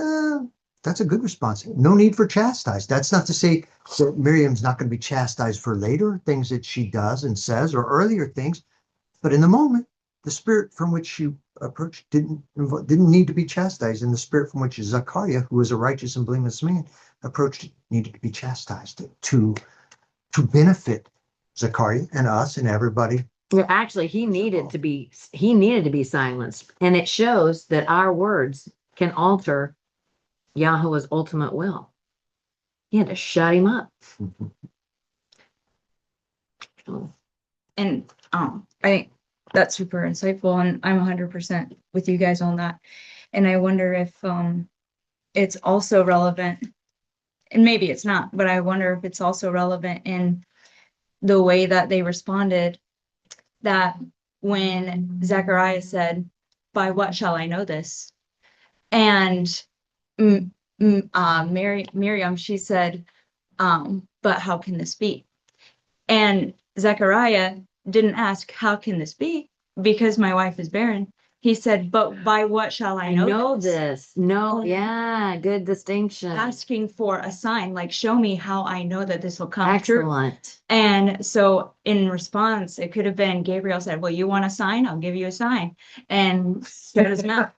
that's a good response. No need for chastise. That's not to say that Miriam's not going to be chastised for later things that she does and says or earlier things. But in the moment, the spirit from which she approached didn't need to be chastised. And the spirit from which Zechariah, who was a righteous and blameless man, approached needed to be chastised to benefit Zechariah and us and everybody. Well, actually, he needed to be silenced. And it shows that our words can alter Yahweh's ultimate will. He had to shut him up. And I think that's super insightful, and I'm 100% with you guys on that. And I wonder if it's also relevant, and maybe it's not, but I wonder if it's also relevant in the way that they responded, that when Zechariah said, by what shall I know this? And Miriam, she said, but how can this be? And Zechariah didn't ask, how can this be? Because my wife is barren. He said, but by what shall I know this? No, yeah, good distinction. Asking for a sign, like, show me how I know that this will come true. Excellent. And so in response, it could have been Gabriel said, well, you want a sign? I'll give you a sign. And shut his mouth.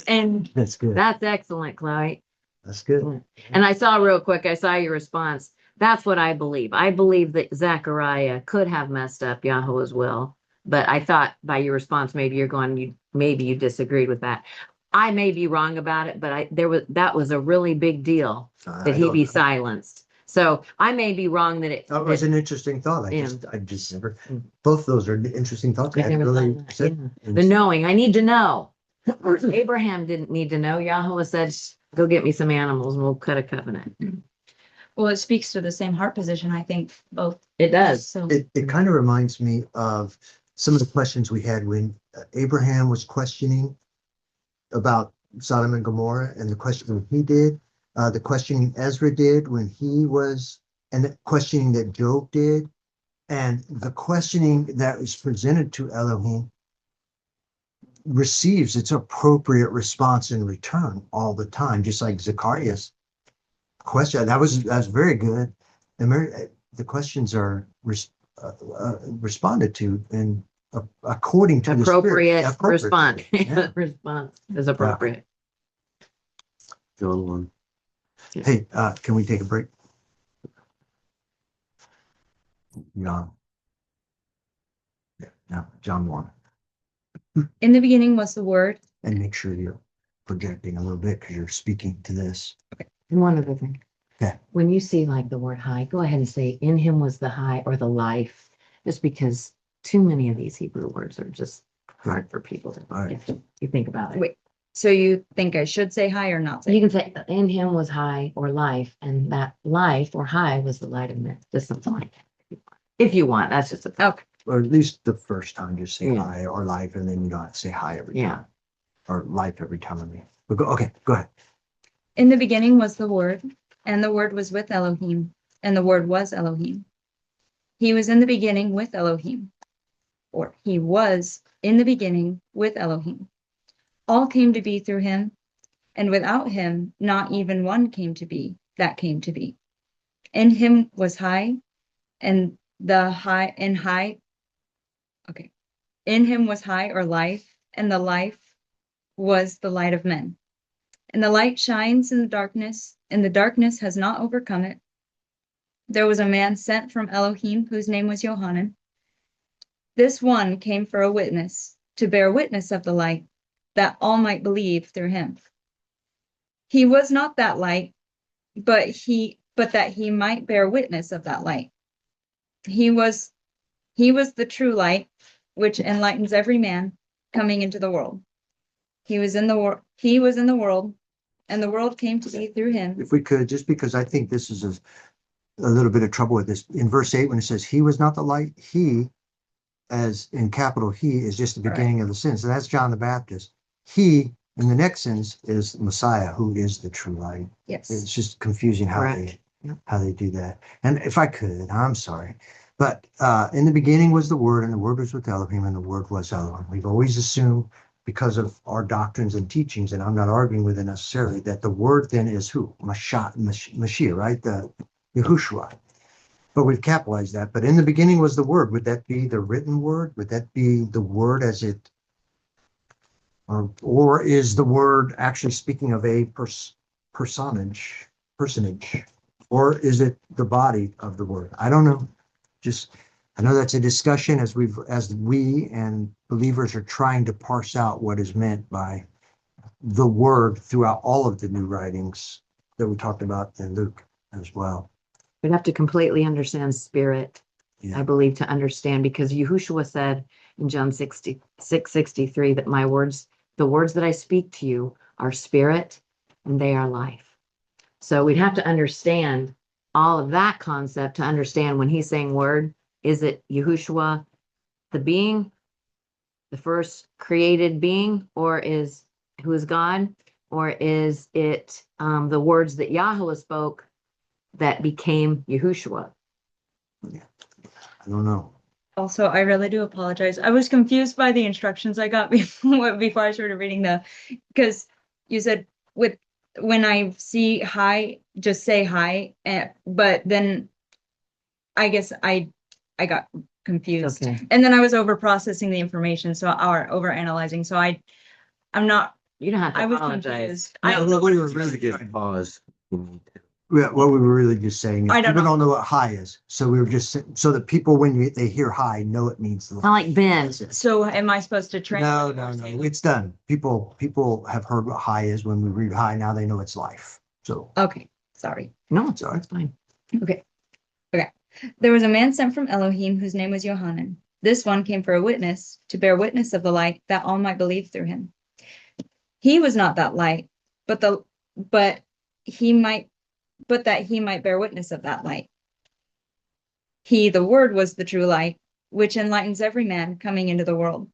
And That's good. That's excellent, Chloe. That's good. And I saw your response. That's what I believe. I believe that Zechariah could have messed up Yahweh's will, but I thought by your response, maybe you disagreed with that. I may be wrong about it, but that was a really big deal that he be silenced. So I may be wrong that was an interesting thought. I just never. Both those are interesting thoughts. The knowing. I need to know. Abraham didn't need to know. Yahweh said, "Go get me some animals, and we'll cut a covenant." well, it speaks to the same heart position, I think, both. It does. So It kind of reminds me of some of the questions we had when Abraham was questioning about Sodom and Gomorrah, and the question he did, the questioning Ezra did when he was, and the questioning that Job did, and the questioning that was presented to Elohim receives its appropriate response in return all the time, just like Zechariah's question. That was very good. And the questions are responded to in according to appropriate the response. Yeah. Response is appropriate. John 1. Hey, can we take a break? John. Yeah, no, John 1. in the beginning was the word. And make sure you're projecting a little bit because you're speaking to this. And one other thing. Okay. When you see like the word high, go ahead and say in him was the high or the life, just because too many of these Hebrew words are just hard for people to All right. if you think about it. Wait. So you think I should say high or not say? You can say in him was high or life, and that life or high was the light of men. Just something like that. If you want, that's just a Okay. Or at least the first time, just say Yeah. hi or life, and then you don't have to say hi every Yeah. time. or life every time I mean. But okay, go ahead. In the beginning was the Word, and the Word was with Elohim, and the Word was Elohim. He was in the beginning with Elohim, or he was in the beginning with Elohim. All came to be through him, and without him, not even one came to be that came to be. In him was high, and the high and high. Okay. In him was high or life, and the life was the light of men. And the light shines in the darkness, and the darkness has not overcome it. There was a man sent from Elohim whose name was Yohanan. This one came for a witness, to bear witness of the light, that all might believe through him. He was not that light, but that he might bear witness of that light. He was the true light, which enlightens every man coming into the world. He was in the world, and the world came to be through him. If we could, just because I think this is a little bit of trouble with this. In verse 8, when it says he was not the light, he, as in capital he, is just the beginning of the sentence. So that's John the Baptist. He, in the next sentence, is Messiah, who is the true light. Yes. It's just confusing how Correct. they do that. And if I could, I'm sorry. But in the beginning was the Word, and the Word was with Elohim, and the Word was Elohim. We've always assumed, because of our doctrines and teachings, and I'm not arguing with it necessarily, that the Word then is who? Mashiach, right? The Yahushua. But we've capitalized that. But in the beginning was the Word. Would that be the written Word? Would that be the Word as it, or is the Word actually speaking of a personage, or is it the body of the Word? I don't know. Just, I know that's a discussion as we and believers are trying to parse out what is meant by the Word throughout all of the new writings that we talked about in Luke as well. We'd have to completely understand spirit, Yeah. I believe, to understand, because Yahushua said in John 6:63 that the words that I speak to you are spirit and they are life. So we'd have to understand all of that concept to understand when he's saying word, is it Yahushua, the being, the first created being, or who is God, or is it the words that Yahweh spoke that became Yahushua? I don't know. Also, I really do apologize. I was confused by the instructions I got before I started reading because you said when I see hi, just say hi, but then I guess I got confused. Okay. And then I was over processing the information, or over analyzing. So I'm not, You don't have to I was apologize. confused. No, we were really good. Pause. You need to. What we were really just saying is I don't people know. don't know what high is. So we were just, so that people, when they hear high, know it means the Kind of like Ben. That's it. So am I supposed to train? No, it's done. People have heard what high is when we read high. Now they know it's life. So Okay, sorry. No, it's Sorry. fine. There was a man sent from Elohim whose name was Yohanan. This one came for a witness, to bear witness of the light, that all might believe through him. He was not that light, but that he might bear witness of that light. He, the Word, was the true light, which enlightens every man coming into the world.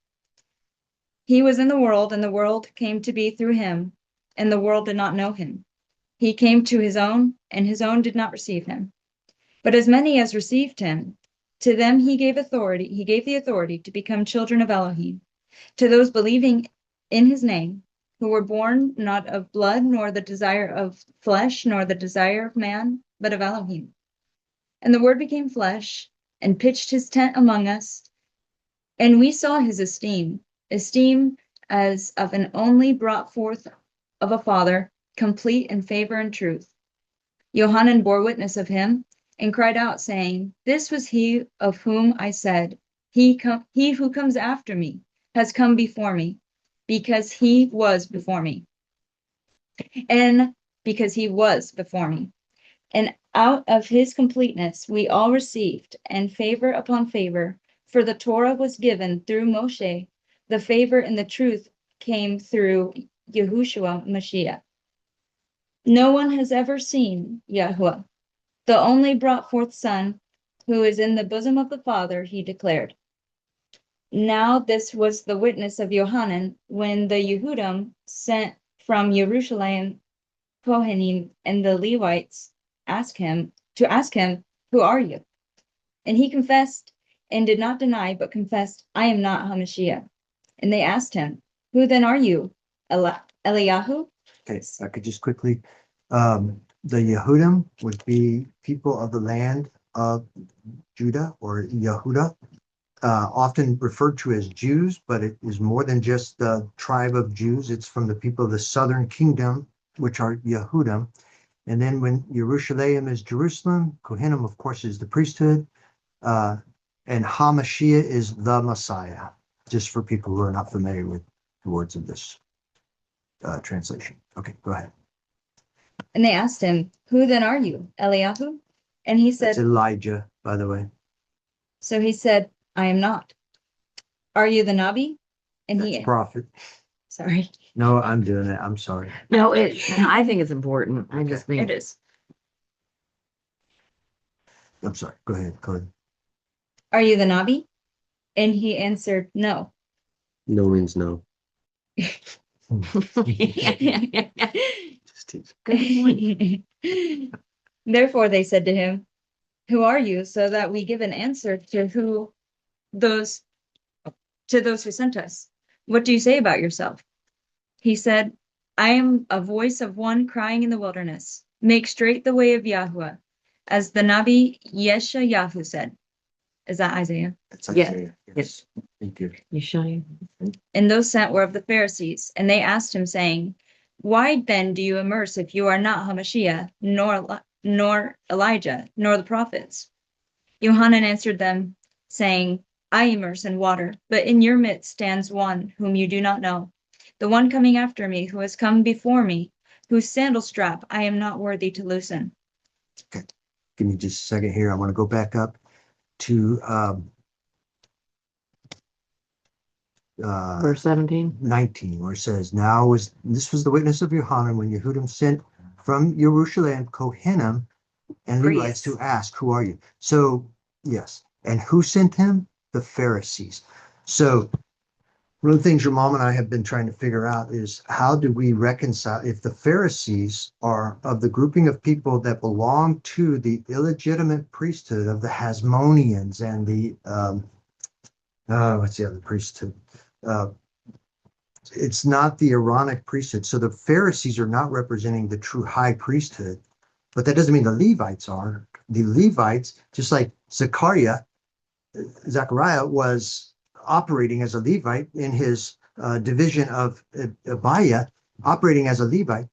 He was in the world, and the world came to be through him, and the world did not know him. He came to his own, and his own did not receive him. But as many as received him, to them he gave the authority to become children of Elohim, to those believing in his name, who were born not of blood, nor the desire of flesh, nor the desire of man, but of Elohim. And the Word became flesh, and pitched his tent among us, and we saw his esteem as of an only brought forth of a father, complete in favor and truth. Yohanan bore witness of him, and cried out, saying, This was he of whom I said, He who comes after me has come before me, because he was before me. And out of his completeness we all received, and favor upon favor, for the Torah was given through Moshe, the favor and the truth came through Yahushua Mashiach. No one has ever seen Yahuwah, the only brought forth Son, who is in the bosom of the Father, he declared. Now this was the witness of Yohanan when the Yehudim sent from Jerusalem Kohanim and the Levites ask him, Who are you? And he confessed and did not deny, but confessed, I am not Hamashiach. And they asked him, Who then are you? Eliyahu? Okay, if I could just quickly, the Yehudim would be people of the land of Judah or Yehuda, often referred to as Jews, but it is more than just the tribe of Jews. It's from the people of the southern kingdom, which are Yehudim. And then when Jerusalem is Jerusalem, Kohanim, of course, is the priesthood, and Hamashiach is the Messiah, just for people who are not familiar with the words of this translation. Okay, go ahead. And they asked him, Who then are you? Eliyahu? And he said, That's Elijah, by the way. So he said, I am not. Are you the Nabi? And That's prophet. Sorry. No, I'm doing it. I'm sorry. No, I think it's important. I just think It is. I'm sorry. Go ahead. Go ahead. Are you the Nabi? And he answered, No. No means no. Just teach. Therefore they said to him, Who are you? So that we give an answer to those who sent us. What do you say about yourself? He said, I am a voice of one crying in the wilderness. Make straight the way of Yahweh, as the Nabi Yeshayahu said. Is that Isaiah? That's Yeah. Isaiah. Yes. Thank you. You show you. And those sent were of the Pharisees, and they asked him, saying, Why then do you immerse if you are not Hamashiach, nor Elijah, nor the prophets? Yohanan answered them, saying, I immerse in water, but in your midst stands one whom you do not know, the one coming after me, who has come before me, whose sandal strap I am not worthy to loosen. Give me just a second here. I want to go back up to Verse 17. 19, where it says, this was the witness of Yohanan when Yehudim sent from Jerusalem Kohanim and Levites to ask, Who are you? So, yes. And who sent him? The Pharisees. So, one of the things your mom and I have been trying to figure out is how do we reconcile if the Pharisees are of the grouping of people that belong to the illegitimate priesthood of the Hasmoneans and the what's the other priesthood? It's not the Aaronic priesthood. So the Pharisees are not representing the true high priesthood, but that doesn't mean the Levites are. The Levites, just like Zechariah was operating as a Levite in his division of Abiah, operating as a Levite.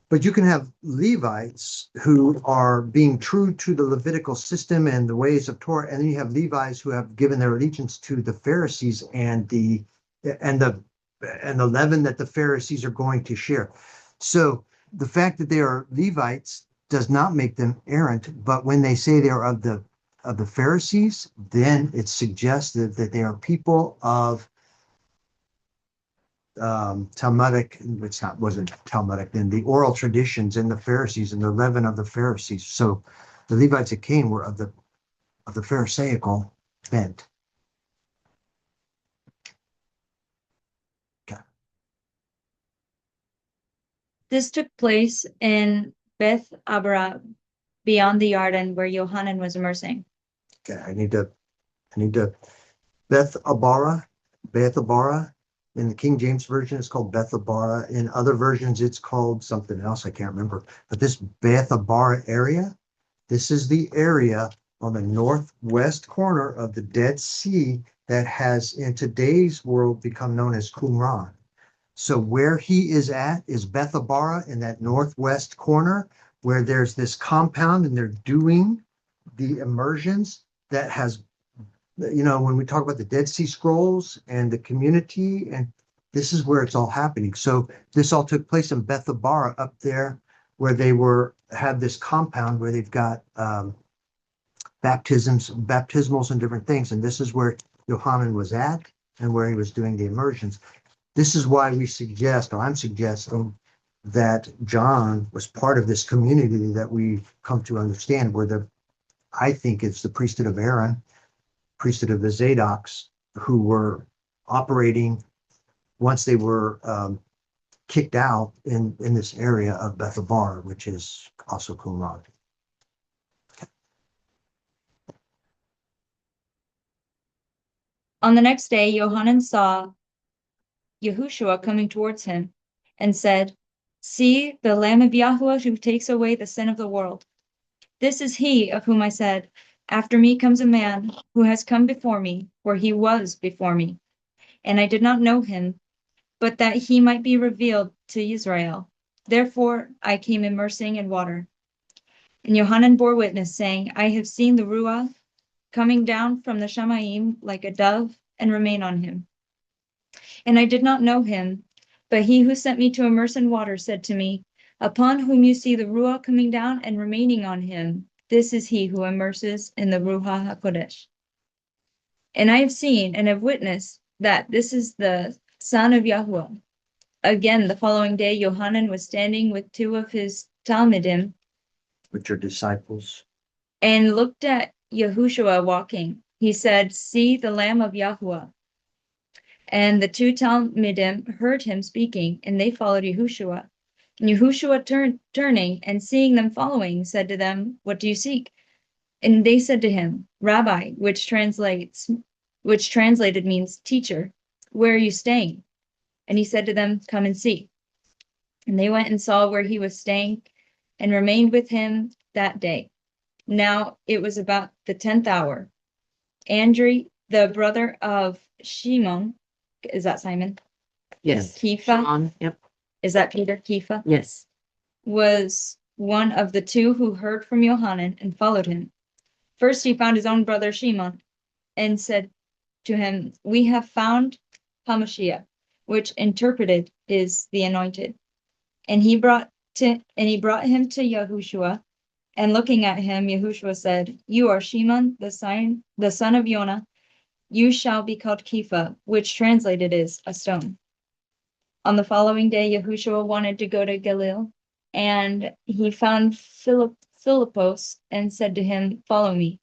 But you can have Levites who are being true to the Levitical system and the ways of Torah, and then you have Levites who have given their allegiance to the Pharisees and the leaven that the Pharisees are going to share. So the fact that they are Levites does not make them errant, but when they say they are of the Pharisees, then it suggests that they are people of Talmudic, wasn't Talmudic, then the oral traditions in the Pharisees and the leaven of the Pharisees. So the Levites that came were of the Pharisaical bent. Okay. This took place in Beth Abara, beyond the Jordan where Yohanan was immersing. Okay, I need to Beth Abara. In the King James Version, it's called Beth Abara. In other versions, it's called something else. I can't remember. But this Beth Abara area, this is the area on the northwest corner of the Dead Sea that has, in today's world, become known as Qumran. So where he is at is Beth Abara in that northwest corner, where there's this compound and they're doing the immersions that has, when we talk about the Dead Sea Scrolls and the community, and this is where it's all happening. So this all took place in Beth Abara up there, where they had this compound where they've got baptismals and different things. And this is where Yohanan was at and where he was doing the immersions. This is why I'm suggesting that John was part of this community that we've come to understand, where I think it's the priesthood of Aaron, priesthood of the Zadoks, who were operating once they were kicked out in this area of Bethel Bar, which is also Qumran. On the next day, Yohanan saw Yahushua coming towards him and said, "See the Lamb of Yahweh who takes away the sin of the world. This is he of whom I said, After me comes a man who has come before me, for he was before me. And I did not know him, but that he might be revealed to Israel. Therefore I came immersing in water." And Yohanan bore witness, saying, "I have seen the Ruach coming down from the Shamayim like a dove and remain on him. And I did not know him, but he who sent me to immerse in water said to me, Upon whom you see the Ruach coming down and remaining on him, this is he who immerses in the Ruach HaKodesh. And I have seen and have witnessed that this is the Son of Yahweh." Again, the following day, Yohanan was standing with two of his Talmidim Which are disciples. and looked at Yahushua walking. He said, "See the Lamb of Yahweh." And the two Talmidim heard him speaking, and they followed Yahushua. And Yahushua turning and seeing them following, said to them, "What do you seek?" And they said to him, "Rabbi," which translated means teacher, "where are you staying?" And he said to them, "Come and see." And they went and saw where he was staying and remained with him that day. Now it was about the 10th hour. Andrew, the brother of Shimon, is that Simon? Yes. Kepha, On, yep, is that Peter? Kepha yes. was one of the two who heard from Yohanan and followed him. First he found his own brother Shimon and said to him, "We have found Hamashiach," which interpreted is the anointed. And he brought him to Yahushua, and looking at him, Yahushua said, "You are Shimon, the son of Yonah. You shall be called Kepha," which translated is a stone. On the following day, Yahushua wanted to go to Galil, and he found Philippos and said to him, "Follow me."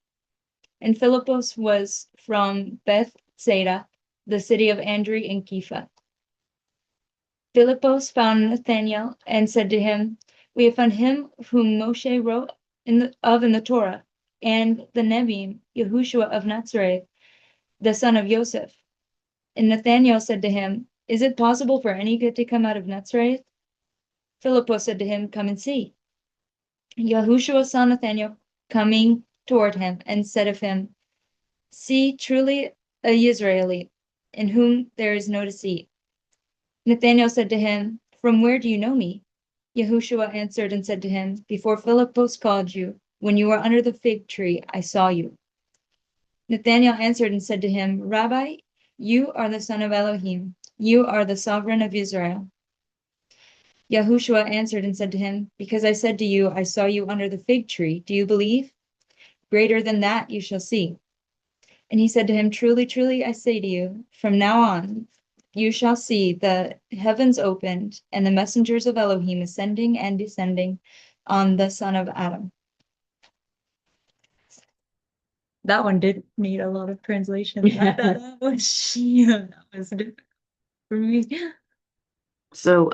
And Philippos was from Bethsaida, the city of Andrew and Kepha. Philippos found Nathanael and said to him, "We have found him whom Moshe wrote in the Torah, and the Nevi'im, Yahushua of Nazareth, the son of Joseph." And Nathanael said to him, "Is it possible for any good to come out of Nazareth?" Philippos said to him, "Come and see." Yahushua saw Nathanael coming toward him and said of him, "See, truly a Israelite, in whom there is no deceit." Nathanael said to him, "From where do you know me?" Yahushua answered and said to him, "Before Philippos called you, when you were under the fig tree, I saw you." Nathanael answered and said to him, "Rabbi, you are the son of Elohim. You are the sovereign of Israel." Yahushua answered and said to him, "Because I said to you, I saw you under the fig tree, do you believe? Greater than that you shall see." And he said to him, "Truly, truly, I say to you, from now on you shall see the heavens opened and the messengers of Elohim ascending and descending on the son of Adam." That one did need a lot of translation. I thought that was, yeah, that was difficult for me. So,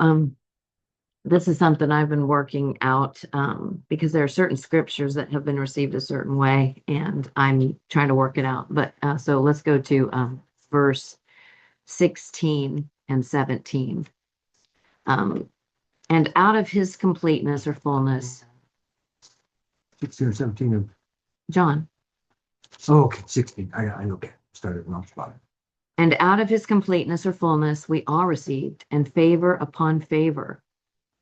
this is something I've been working out, because there are certain scriptures that have been received a certain way, and I'm trying to work it out. But, so let's go to, verse 16 and 17. And out of his completeness or fullness, 16 or 17 of, John, oh, okay, 16. I okay. Started wrong spot. and out of his completeness or fullness, we all received, and favor upon favor.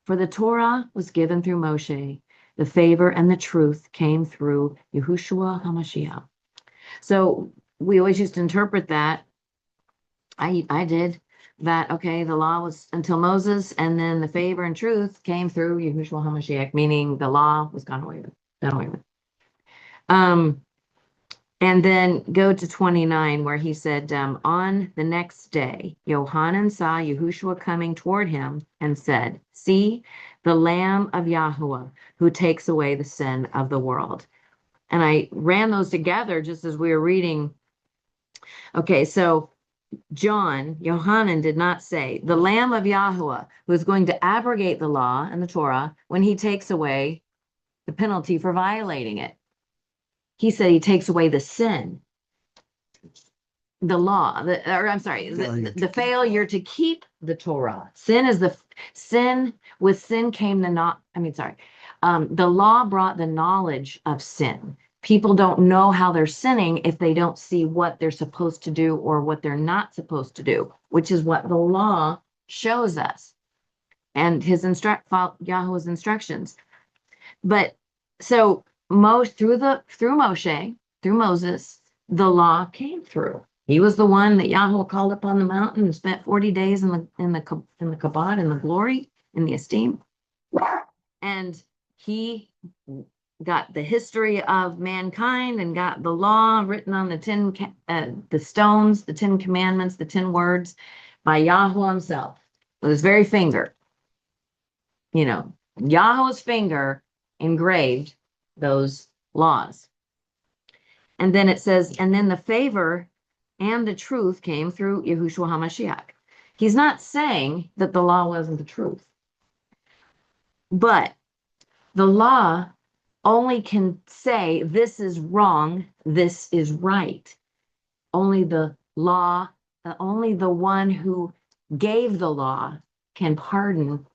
For the Torah was given through Moshe, the favor and the truth came through Yahushua HaMashiach. So we always used to interpret that. I did that. Okay, the law was until Moses, and then the favor and truth came through Yahushua HaMashiach, meaning the law was done away with. And then go to 29, where he said, on the next day, Yohanan saw Yahushua coming toward him and said, "See the Lamb of Yahuwah who takes away the sin of the world." And I ran those together just as we were reading Okay, so Yohanan did not say, the Lamb of Yahweh, who is going to abrogate the law and the Torah when he takes away the penalty for violating it. He said he takes away the sin, the law, or I'm sorry, the failure to keep the Torah. Sin is with sin came the not, the law brought the knowledge of sin. People don't know how they're sinning if they don't see what they're supposed to do or what they're not supposed to do, which is what the law shows us and Yahweh's instructions. But so through Moses, the law came through. He was the one that Yahweh called up on the mountain and spent 40 days in the kabod, in the glory, in the esteem. And he got the history of mankind and got the law written on the stones, the 10 commandments, the 10 words by Yahweh himself with his very finger. Yahweh's finger engraved those laws. And then it says, and then the favor and the truth came through Yahushua HaMashiach. He's not saying that the law wasn't the truth, but the law only can say this is wrong, this is right. Only the one who gave the law can pardon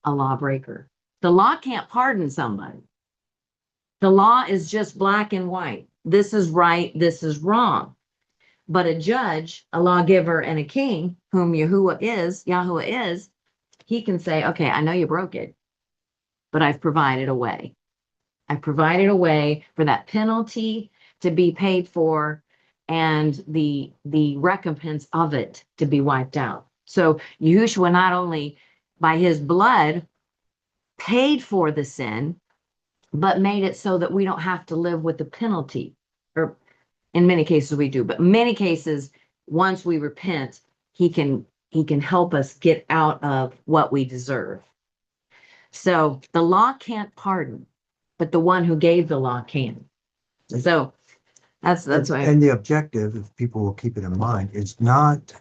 a lawbreaker. The law can't pardon somebody. The law is just black and white. This is right, this is wrong. But a judge, a lawgiver, and a king, whom Yahweh is, he can say, okay, I know you broke it, but I've provided a way. I've provided a way for that penalty to be paid for and the recompense of it to be wiped out. So Yahushua not only by his blood paid for the sin, but made it so that we don't have to live with the penalty. Or in many cases we do, but in many cases, once we repent, he can help us get out of what we deserve. So the law can't pardon, but the one who gave the law can. So that's why. And the objective, if people will keep it in mind, is not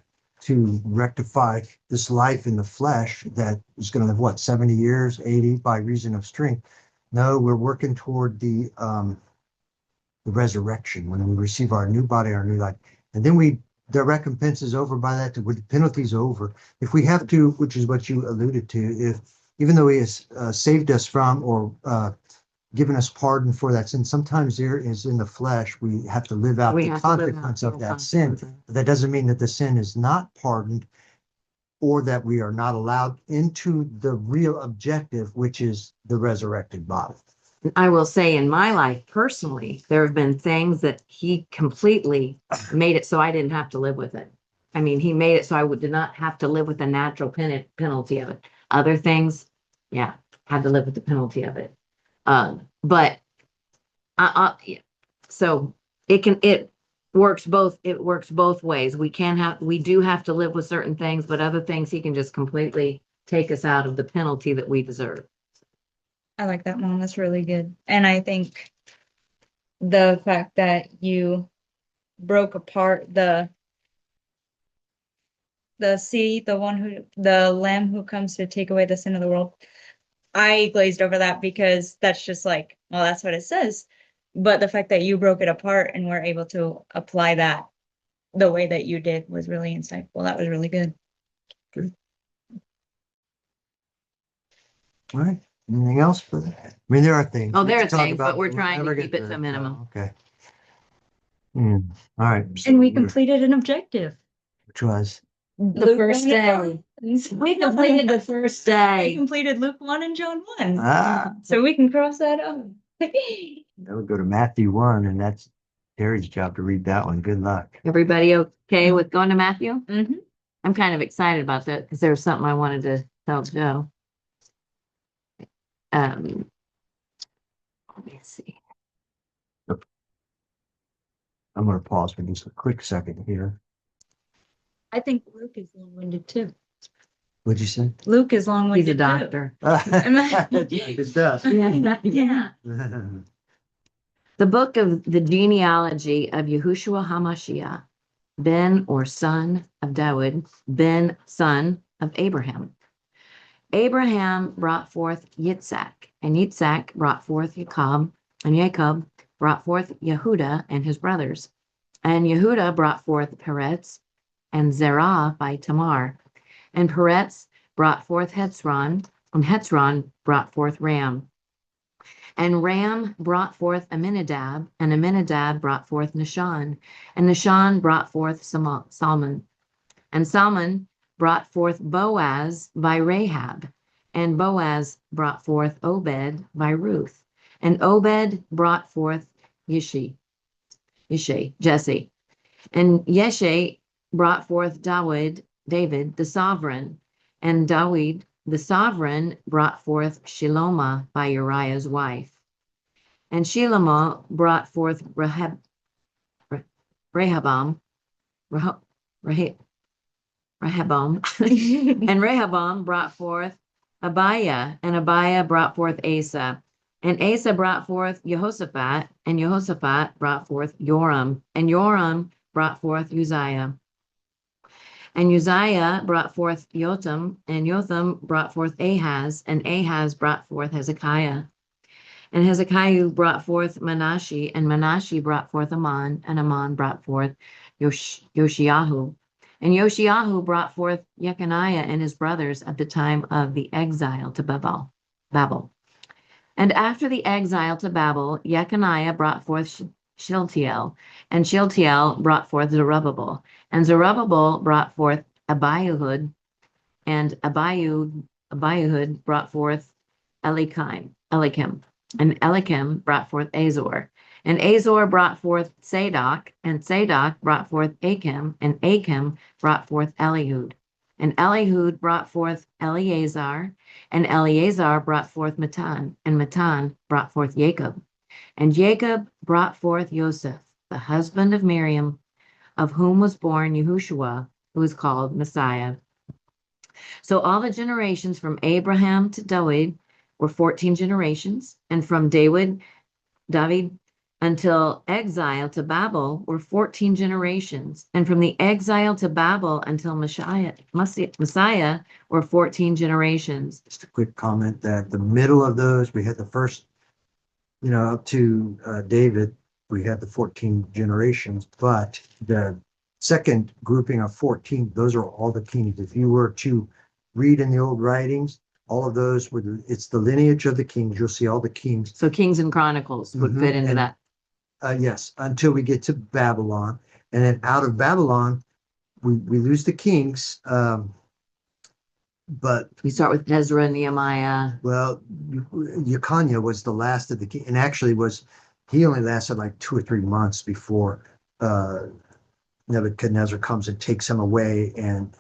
to rectify this life in the flesh that is going to live, 70 years, 80 by reason of strength. No, we're working toward the resurrection when we receive our new body, our new life. And then the recompense is over by that, the penalty is over. If we have to, which is what you alluded to, even though he has saved us from or given us pardon for that sin, sometimes there is in the flesh, we have to live out the consequence of that sin. But that doesn't mean that the sin is not pardoned or that we are not allowed into the real objective, which is the resurrected body. I will say in my life personally, there have been things that he completely made it so I didn't have to live with it. I mean, he made it so I did not have to live with the natural penalty of it. Other things, yeah, had to live with the penalty of it. But so it works both ways. We do have to live with certain things, but other things he can just completely take us out of the penalty that we deserve. I like that, Mom. That's really good. And I think the fact that you broke apart the lamb who comes to take away the sin of the world, I glazed over that because that's just like, well, that's what it says. But the fact that you broke it apart and were able to apply that the way that you did was really insightful. That was really good. Good. All right. Anything else for that? I mean, there are things. Oh, there are we can talk things, about, but we're we'll trying never to get keep it to minimum. Okay. All right. So And we completed an objective. which was The first day. We completed the first We day. completed Luke 1 and John 1. So we can cross that off. then we go to Matthew 1, and that's Terry's job to read that one. Good luck. Everybody okay with going to Matthew? Mm-hmm. I'm kind of excited about that because there was something I wanted to tell Joe. Let me see. I'm going to pause for just a quick second here. I think Luke is long-winded too. What'd you say? Luke is long-winded He's a too. doctor. It does. Yeah. The book of the genealogy of Yahushua HaMashiach. Ben or son of David, Ben son of Abraham. Abraham brought forth Yitzhak, and Yitzhak brought forth Jacob, and Jacob brought forth Yehuda and his brothers. And Yehuda brought forth Peretz and Zerah by Tamar. And Peretz brought forth Hezron, and Hezron brought forth Ram. And Ram brought forth Aminadab, and Aminadab brought forth Nahshon, and Nahshon brought forth Salmon. And Salmon brought forth Boaz by Rahab, and Boaz brought forth Obed by Ruth, and Obed brought forth Jesse, and Yeshe brought forth David the sovereign, and David the sovereign brought forth Shilomah by Uriah's wife, and Shilomah brought forth Rehoboam, and Rehoboam brought forth Abiah, and Abiah brought forth Asa, and Asa brought forth Jehoshaphat, and Jehoshaphat brought forth Joram, and Joram brought forth Uzziah, and Uzziah brought forth Jotham, and Jotham brought forth Ahaz, and Ahaz brought forth Hezekiah, and Hezekiah brought forth Manasseh, and Manasseh brought forth Amon, and Amon brought forth Yoshiahu. And Yoshiahu brought forth Jeconiah and his brothers at the time of the exile to Babel. And after the exile to Babel, Jeconiah brought forth Shealtiel, and Shealtiel brought forth Zerubbabel, and Zerubbabel brought forth Abiahud, and Abiahud brought forth Elikim, and Elikim brought forth Azor. And Azor brought forth Zadok, and Zadok brought forth Achim, and Achim brought forth Eliud. And Eliud brought forth Eleazar, and Eleazar brought forth Matan, and Matan brought forth Jacob. And Jacob brought forth Joseph, the husband of Miriam, of whom was born Yahushua, who is called Messiah. So all the generations from Abraham to David were 14 generations, and from David until exile to Babel were 14 generations, and from the exile to Babel until Messiah were 14 generations. Just a quick comment that the middle of those, we had the first, up to David, we had the 14 generations, but the second grouping of 14, those are all the kings. If you were to read in the old writings, all of those it's the lineage of the kings. You'll see all the kings. So Kings and Chronicles would fit into that. Yes, until we get to Babylon. And then out of Babylon, we lose the kings. But we start with Ezra, Nehemiah. Well, Jeconiah was the last of the king, and actually he only lasted like 2 or 3 months before Nebuchadnezzar comes and takes him away, and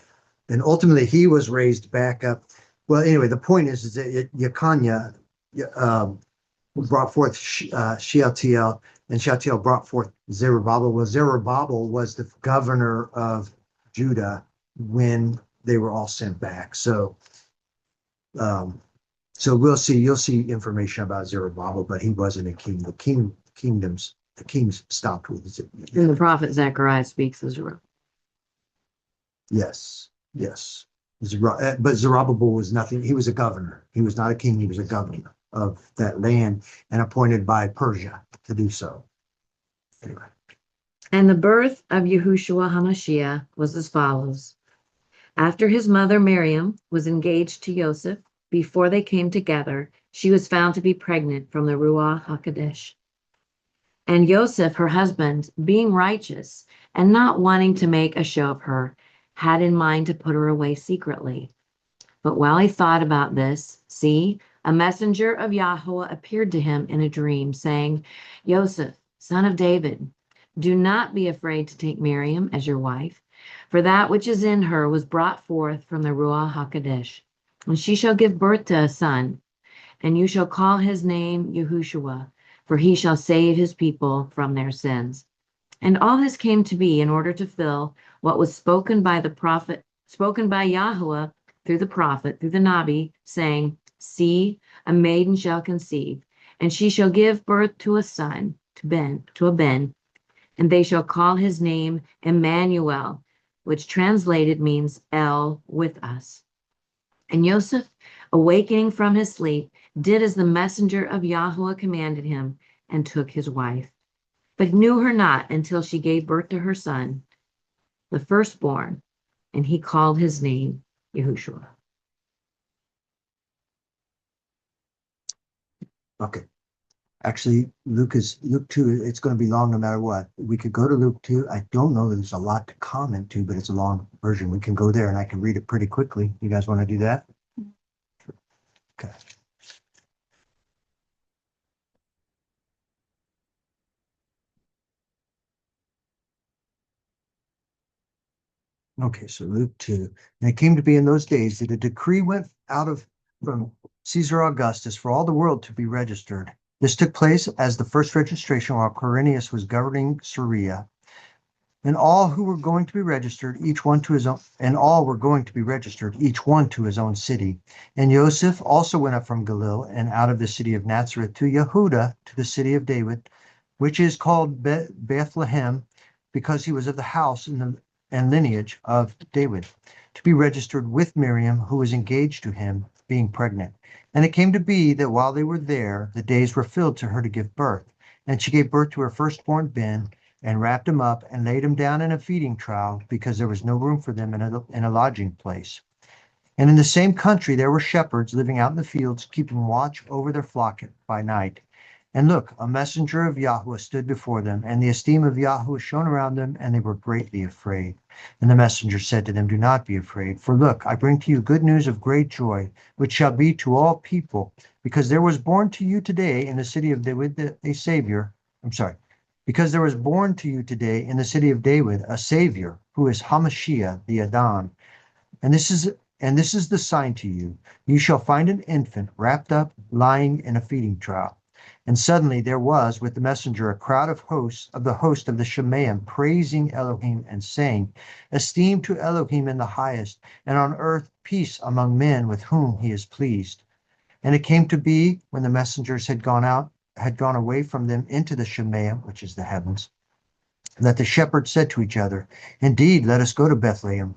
ultimately he was raised back up. Well, anyway, the point is that Jeconiah brought forth Shealtiel, and Shealtiel brought forth Zerubbabel. Well, Zerubbabel was the governor of Judah when they were all sent back. So you'll see information about Zerubbabel, but he wasn't a king. The kings stopped with it. And the prophet Zechariah speaks of Zerubbabel. Yes. But Zerubbabel was nothing. He was a governor. He was not a king. He was a governor of that land and appointed by Persia to do so. Anyway. And the birth of Yahushua HaMashiach was as follows. After his mother Miriam was engaged to Joseph, before they came together, she was found to be pregnant from the Ruach HaKodesh. And Joseph, her husband, being righteous and not wanting to make a show of her, had in mind to put her away secretly. But while he thought about this, see, a messenger of Yahweh appeared to him in a dream, saying, Joseph, son of David, do not be afraid to take Miriam as your wife, for that which is in her was brought forth from the Ruach HaKodesh. And she shall give birth to a son, and you shall call his name Yahushua, for he shall save his people from their sins. And all this came to be in order to fill what was spoken by Yahweh through the prophet, through the Nabi, saying, see, a maiden shall conceive, and she shall give birth to a son, to a Ben, and they shall call his name Emmanuel, which translated means El with us. And Joseph, awakening from his sleep, did as the messenger of Yahweh commanded him, and took his wife, but knew her not until she gave birth to her son, the firstborn, and he called his name Yahushua. Okay. Actually, Luke 2, it's going to be long no matter what. We could go to Luke 2. I don't know that there's a lot to comment to, but it's a long version. We can go there and I can read it pretty quickly. You guys want to do that? Okay. Okay, so Luke 2. And it came to be in those days that a decree went out from Caesar Augustus for all the world to be registered. This took place as the first registration while Quirinius was governing Syria. And all who were going to be registered, each one to his own, and all were going to be registered, each one to his own city. And Joseph also went up from Galilee and out of the city of Nazareth to Yehuda, to the city of David, which is called Bethlehem, because he was of the house and lineage of David, to be registered with Miriam, who was engaged to him, being pregnant. And it came to be that while they were there, the days were filled to her to give birth. And she gave birth to her firstborn Ben, and wrapped him up, and laid him down in a feeding trough, because there was no room for them in a lodging place. And in the same country there were shepherds living out in the fields, keeping watch over their flock by night. And look, a messenger of Yahweh stood before them, and the esteem of Yahweh shone around them, and they were greatly afraid. And the messenger said to them, Do not be afraid, for look, I bring to you good news of great joy, which shall be to all people, because there was born to you today in the city of David a Savior. Because there was born to you today in the city of David a Savior, who is Hamashiach the Adon. And this is the sign to you: you shall find an infant wrapped up, lying in a feeding trough. And suddenly there was with the messenger a crowd of the host of the Shemaim, praising Elohim and saying, Esteem to Elohim in the highest, and on earth peace among men with whom he is pleased. And it came to be, when the messengers had gone away from them into the Shemaim, which is the heavens, that the shepherds said to each other, Indeed, let us go to Bethlehem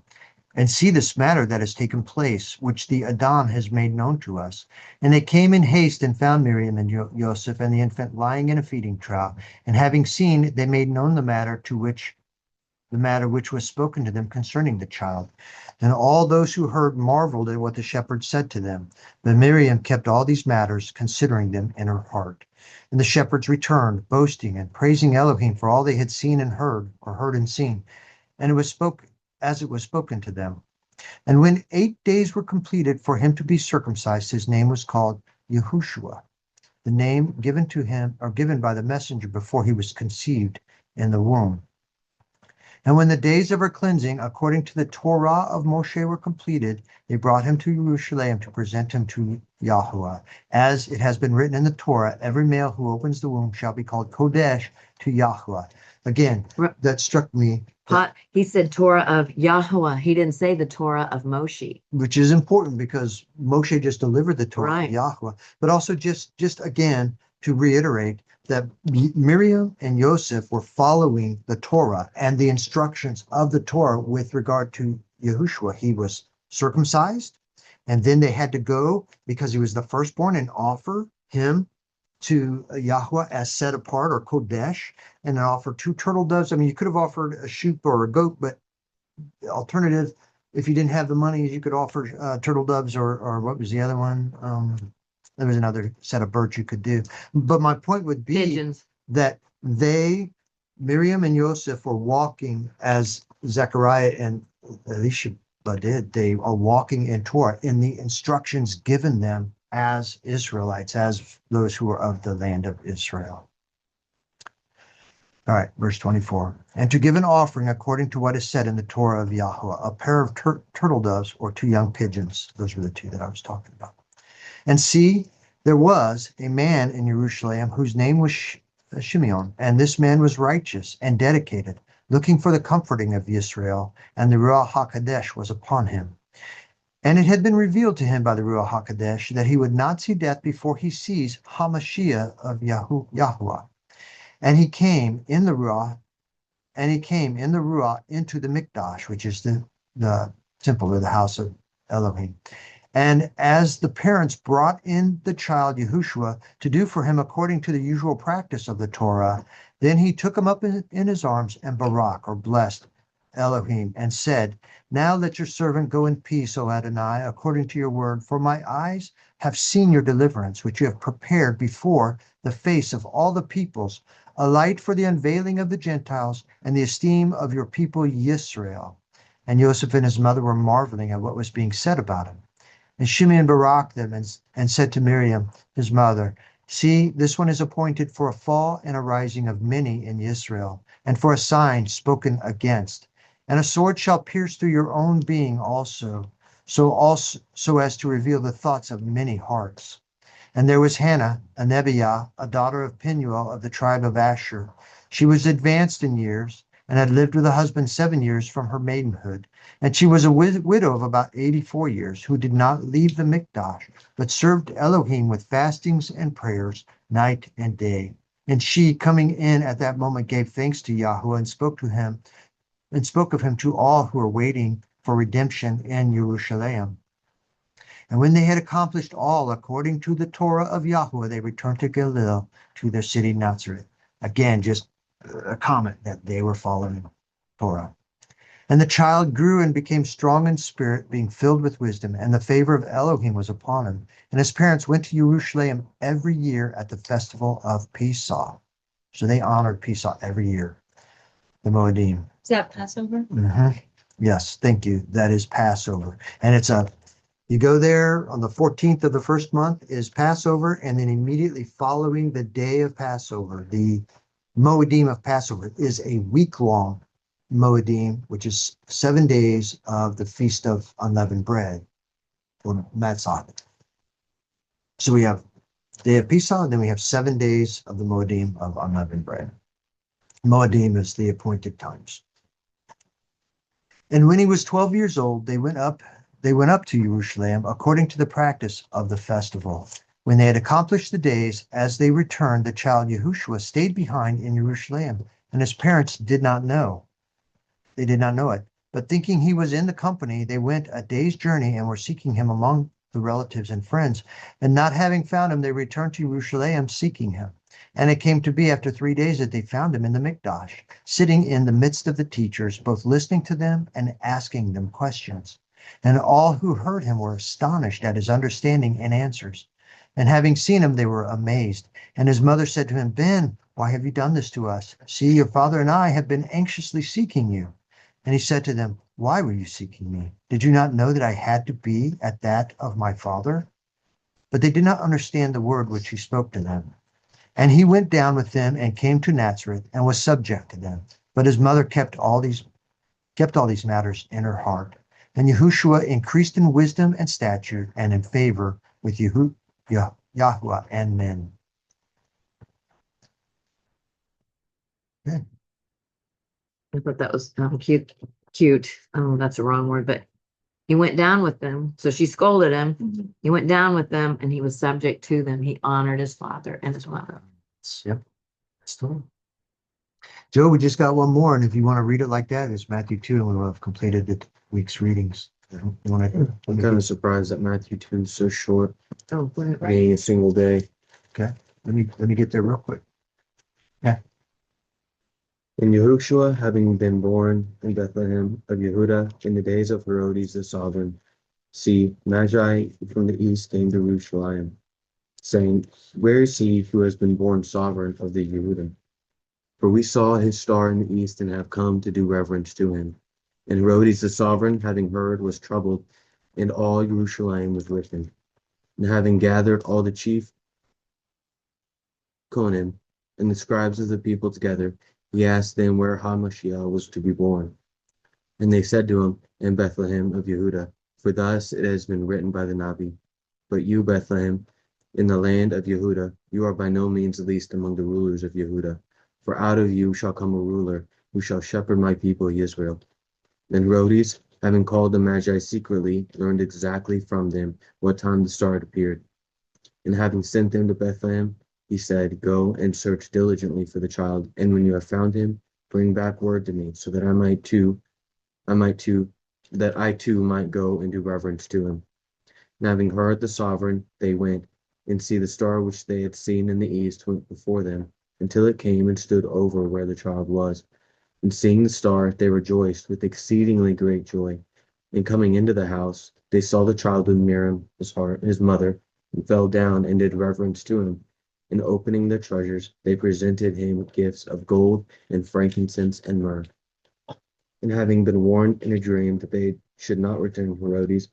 and see this matter that has taken place, which the Adon has made known to us. And they came in haste and found Miriam and Joseph and the infant lying in a feeding trough. And having seen, they made known the matter which was spoken to them concerning the child. And all those who heard marveled at what the shepherds said to them. But Miriam kept all these matters, considering them in her heart. And the shepherds returned, boasting and praising Elohim for all they had seen and heard, or heard and seen. And it was spoken to them. And when 8 days were completed for him to be circumcised, his name was called Yahushua, the name given to him, or given by the messenger before he was conceived in the womb. And when the days of her cleansing, according to the Torah of Moshe, were completed, they brought him to Jerusalem to present him to Yahweh. As it has been written in the Torah, every male who opens the womb shall be called Kodesh to Yahweh. Again, that struck me. He said Torah of Yahweh. He didn't say the Torah of Moshe. Which is important because Moshe just delivered the Torah of Yahweh. But also just again, to reiterate that Miriam and Joseph were following the Torah and the instructions of the Torah with regard to Yahushua. He was circumcised, and then they had to go, because he was the firstborn, and offer him to Yahweh as set apart, or Kodesh, and then offer 2 turtle doves. I mean, you could have offered a sheep or a goat, but the alternative, if you didn't have the money, you could offer turtle doves, or what was the other one? There was another set of birds you could do. But my point would be Pigeons. that Miriam and Joseph, were walking as Zechariah and Elisha did. They are walking in Torah, in the instructions given them as Israelites, as those who are of the land of Israel. All right, verse 24. And to give an offering according to what is said in the Torah of Yahweh, a pair of turtle doves or 2 young pigeons. Those were the 2 that I was talking about. And see, there was a man in Jerusalem whose name was Shimeon, and this man was righteous and dedicated, looking for the comforting of Israel, and the Ruach HaKodesh was upon him. And it had been revealed to him by the Ruach HaKodesh that he would not see death before he sees Hamashiach of Yahuwah. And he came in the Ruach and he came in the Ruach into the Mikdash, which is the temple or the house of Elohim. And as the parents brought in the child Yahushua to do for him according to the usual practice of the Torah, then he took him up in his arms and barak, or blessed Elohim, and said, now let your servant go in peace, O Adonai, according to your word, for my eyes have seen your deliverance, which you have prepared before the face of all the peoples, a light for the unveiling of the Gentiles and the esteem of your people Yisrael. And Joseph and his mother were marveling at what was being said about him. And Shimeon baraked them and said to Miriam, his mother, see, this one is appointed for a fall and a rising of many in Israel, and for a sign spoken against. And a sword shall pierce through your own being also as to reveal the thoughts of many hearts. And there was Hannah, a Nebiah, a daughter of Penuel of the tribe of Asher. She was advanced in years and had lived with a husband 7 years from her maidenhood. And she was a widow of about 84 years, who did not leave the Mikdash, but served Elohim with fastings and prayers night and day. And she, coming in at that moment, gave thanks to Yahweh and spoke of him to all who were waiting for redemption in Jerusalem. And when they had accomplished all according to the Torah of Yahweh, they returned to Galil, to their city Nazareth. Again, just a comment that they were following Torah. And the child grew and became strong in spirit, being filled with wisdom, and the favor of Elohim was upon him. And his parents went to Jerusalem every year at the festival of Pesach. So they honored Pesach every year, the Moedim. Is that Passover? Yes, thank you. That is Passover. And you go there on the 14th of the first month is Passover, and then immediately following the day of Passover, the Moedim of Passover is a week-long Moedim, which is 7 days of the Feast of Unleavened Bread, or Matzah. So we have Day of Pesach, and then we have 7 days of the Moedim of Unleavened Bread. Moedim is the appointed times. And when he was 12 years old, they went up to Jerusalem according to the practice of the festival. When they had accomplished the days, as they returned, the child Yahushua stayed behind in Jerusalem, and his parents did not know. They did not know it. But thinking he was in the company, they went a day's journey and were seeking him among the relatives and friends. And not having found him, they returned to Jerusalem seeking him. And it came to be after 3 days that they found him in the Mikdash, sitting in the midst of the teachers, both listening to them and asking them questions. And all who heard him were astonished at his understanding and answers. And having seen him, they were amazed. And his mother said to him, Ben, why have you done this to us? See, your father and I have been anxiously seeking you. And he said to them, why were you seeking me? Did you not know that I had to be at that of my father? But they did not understand the word which he spoke to them. And he went down with them and came to Nazareth and was subject to them. But his mother kept all these matters in her heart. And Yahushua increased in wisdom and stature and in favor with Yahuwah and men. Okay. I thought that was cute. Oh, that's the wrong word, but he went down with them. So she scolded him. He went down with them and he was subject to them. He honored his father and his mother. Yep. Still. Joe, we just got one more. And if you want to read it like that, it's Matthew 2, and we will have completed the week's readings. You want to, I'm kind of surprised that Matthew 2 is so short, Oh, right. being a single day. okay. Let me get there real quick. And Yahushua, having been born in Bethlehem of Yehuda in the days of Herodes the sovereign, see, Magi from the east came to Jerusalem, saying, where is he who has been born sovereign of the Yehudim? For we saw his star in the east and have come to do reverence to him. And Herodes the sovereign, having heard, was troubled, and all Jerusalem was with him. And having gathered all the chief Kohanim and the scribes of the people together, he asked them where Hamashiach was to be born. And they said to him, in Bethlehem of Yehuda, for thus it has been written by the Nabi. But you, Bethlehem, in the land of Yehuda, you are by no means the least among the rulers of Yehuda. For out of you shall come a ruler who shall shepherd my people Israel. Then Herodes, having called the Magi secretly, learned exactly from them what time the star had appeared. And having sent them to Bethlehem, he said, go and search diligently for the child, and when you have found him, bring back word to me, so that that I too might go and do reverence to him. And having heard the sovereign, they went, and see the star which they had seen in the east went before them, until it came and stood over where the child was. And seeing the star, they rejoiced with exceedingly great joy. And coming into the house, they saw the child with Miriam, his mother, and fell down and did reverence to him. And opening their treasures, they presented him gifts of gold and frankincense and myrrh. And having been warned in a dream that they should not return to Herodes,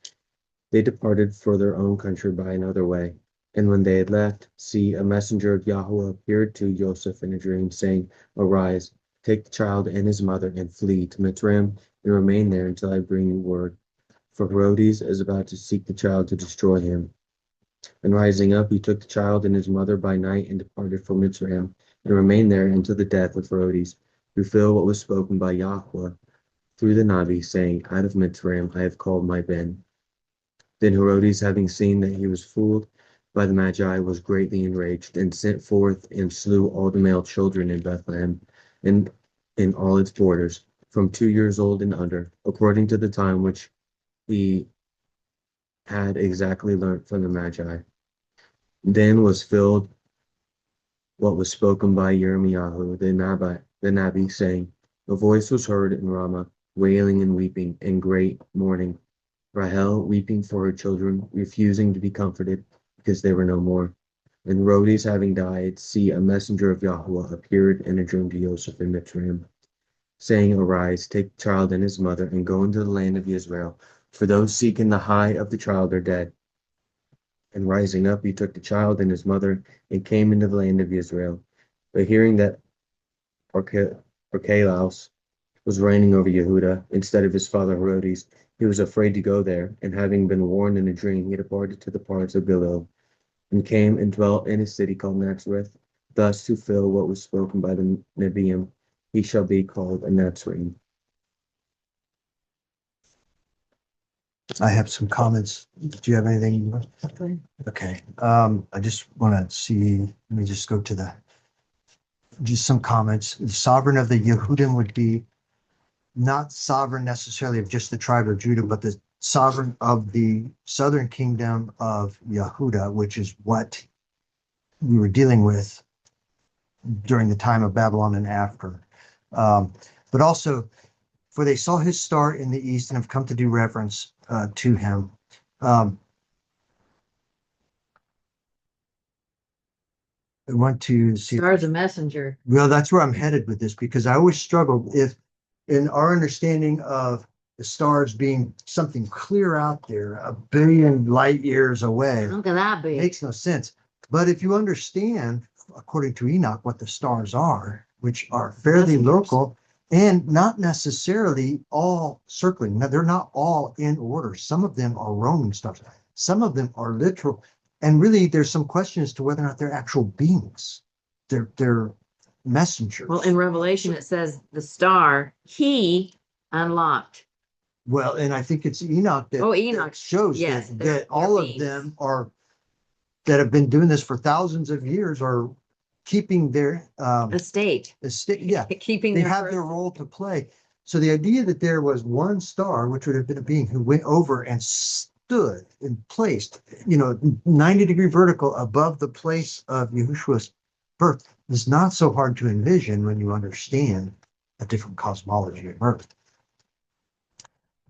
they departed for their own country by another way. And when they had left, see, a messenger of Yahweh appeared to Joseph in a dream, saying, Arise, take the child and his mother, and flee to Mitzrayim, and remain there until I bring you word. For Herodes is about to seek the child to destroy him. And rising up, he took the child and his mother by night and departed from Mitzrayim, and remained there until the death of Herodes, to fulfill what was spoken by Yahweh through the Navi, saying, Out of Mitzrayim I have called my Ben. Then Herodes, having seen that he was fooled by the Magi, was greatly enraged, and sent forth and slew all the male children in Bethlehem and in all its borders, from 2 years old and under, according to the time which he had exactly learnt from the Magi. Then was filled what was spoken by Yirmiyahu the Nabi, saying, A voice was heard in Ramah, wailing and weeping, in great mourning, Rahel weeping for her children, refusing to be comforted, because they were no more. And Herodes having died, see, a messenger of Yahweh appeared in a dream to Joseph in Mitzrayim, saying, Arise, take the child and his mother, and go into the land of Israel, for those seeking the high of the child are dead. And rising up, he took the child and his mother, and came into the land of Israel. But hearing that Archelaus was reigning over Yehuda instead of his father Herodes, he was afraid to go there, and having been warned in a dream, he departed to the parts of Galilee, and came and dwelt in a city called Nazareth, thus to fulfill what was spoken by the Neviim, he shall be called a Nazarene. I have some comments. Do you have anything? Okay. I just want to see, let me just go to just some comments. The sovereign of the Yehudim would be not sovereign necessarily of just the tribe of Judah, but the sovereign of the southern kingdom of Yehuda, which is what we were dealing with during the time of Babylon and after. But also, for they saw his star in the east and have come to do reverence to him. I want to see. Star's a messenger. Well, that's where I'm headed with this, because I always struggled if, in our understanding of the stars being something clear out there, 1 billion light years away, Look at that big. makes no sense. But if you understand, according to Enoch, what the stars are, which are fairly Messengers. local and not necessarily all circling. Now, they're not all in order. Some of them are roaming stars. Some of them are literal. And really, there's some question as to whether or not they're actual beings. They're messengers. Well, in Revelation, it says the star, he unlocked. Well, and I think it's Enoch that, Oh, Enoch. that shows Yes, that, they're- that all they're of beings. them are, that have been doing this for thousands of years, are keeping their Estate. estate. Yeah, Keeping they their have their role to play. So the idea that there was one star, which would have been a being who went over and stood and placed, 90-degree vertical above the place of Yahushua's birth is not so hard to envision when you understand a different cosmology of Earth.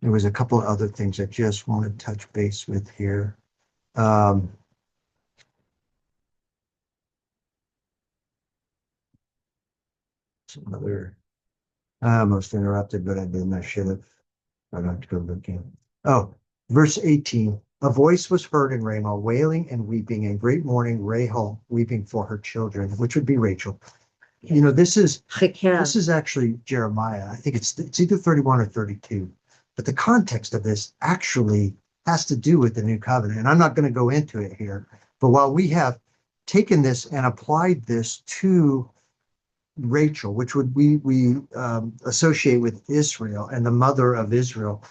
There was a couple of other things I just want to touch base with here. Some other, I almost interrupted, but I didn't. I should have. I'd have to go look in. Oh, verse 18. A voice was heard in Ramah, wailing and weeping, in great mourning, Rahel weeping for her children, which would be Rachel. This is actually Jeremiah. I think it's either 31 or 32. But the context of this actually has to do with the new covenant. And I'm not going to go into it here. But while we have taken this and applied this to Rachel, which would we associate with Israel and the mother of Israel,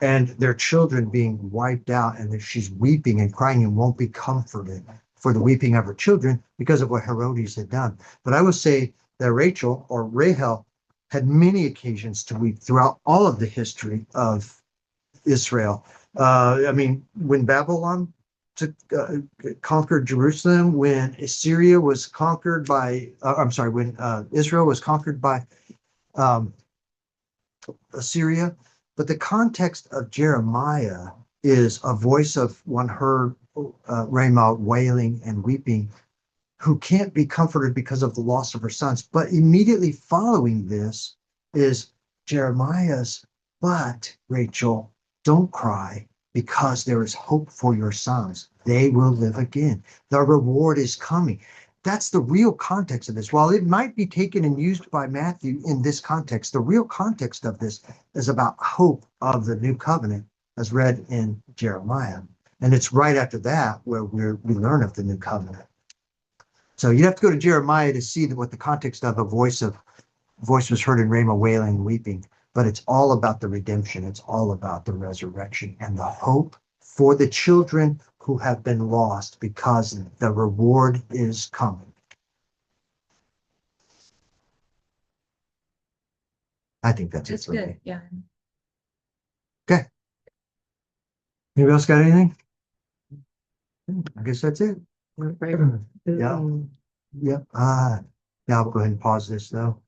and their children being wiped out, and that she's weeping and crying and won't be comforted for the weeping of her children because of what Herodes had done. But I would say that Rachel or Rahel had many occasions to weep throughout all of the history of Israel. I mean, when Babylon took, conquered Jerusalem, when Assyria was conquered by, I'm sorry, when Israel was conquered by um, Assyria. But the context of Jeremiah is a voice of one heard Ramah wailing and weeping, who can't be comforted because of the loss of her sons. But immediately following this is Jeremiah's, but Rachel, don't cry, because there is hope for your sons. They will live again. The reward is coming. That's the real context of this. While it might be taken and used by Matthew in this context, the real context of this is about hope of the new covenant as read in Jeremiah. And it's right after that where we learn of the new covenant. So you have to go to Jeremiah to see what the context of a voice was heard in Ramah wailing and weeping, but it's all about the redemption. It's all about the resurrection and the hope for the children who have been lost, because the reward is coming. I think that's it That's for good. me. Yeah. Anybody else got anything? I guess that's it. Right. Yeah. Yep. Yeah, I'll go ahead and pause this though.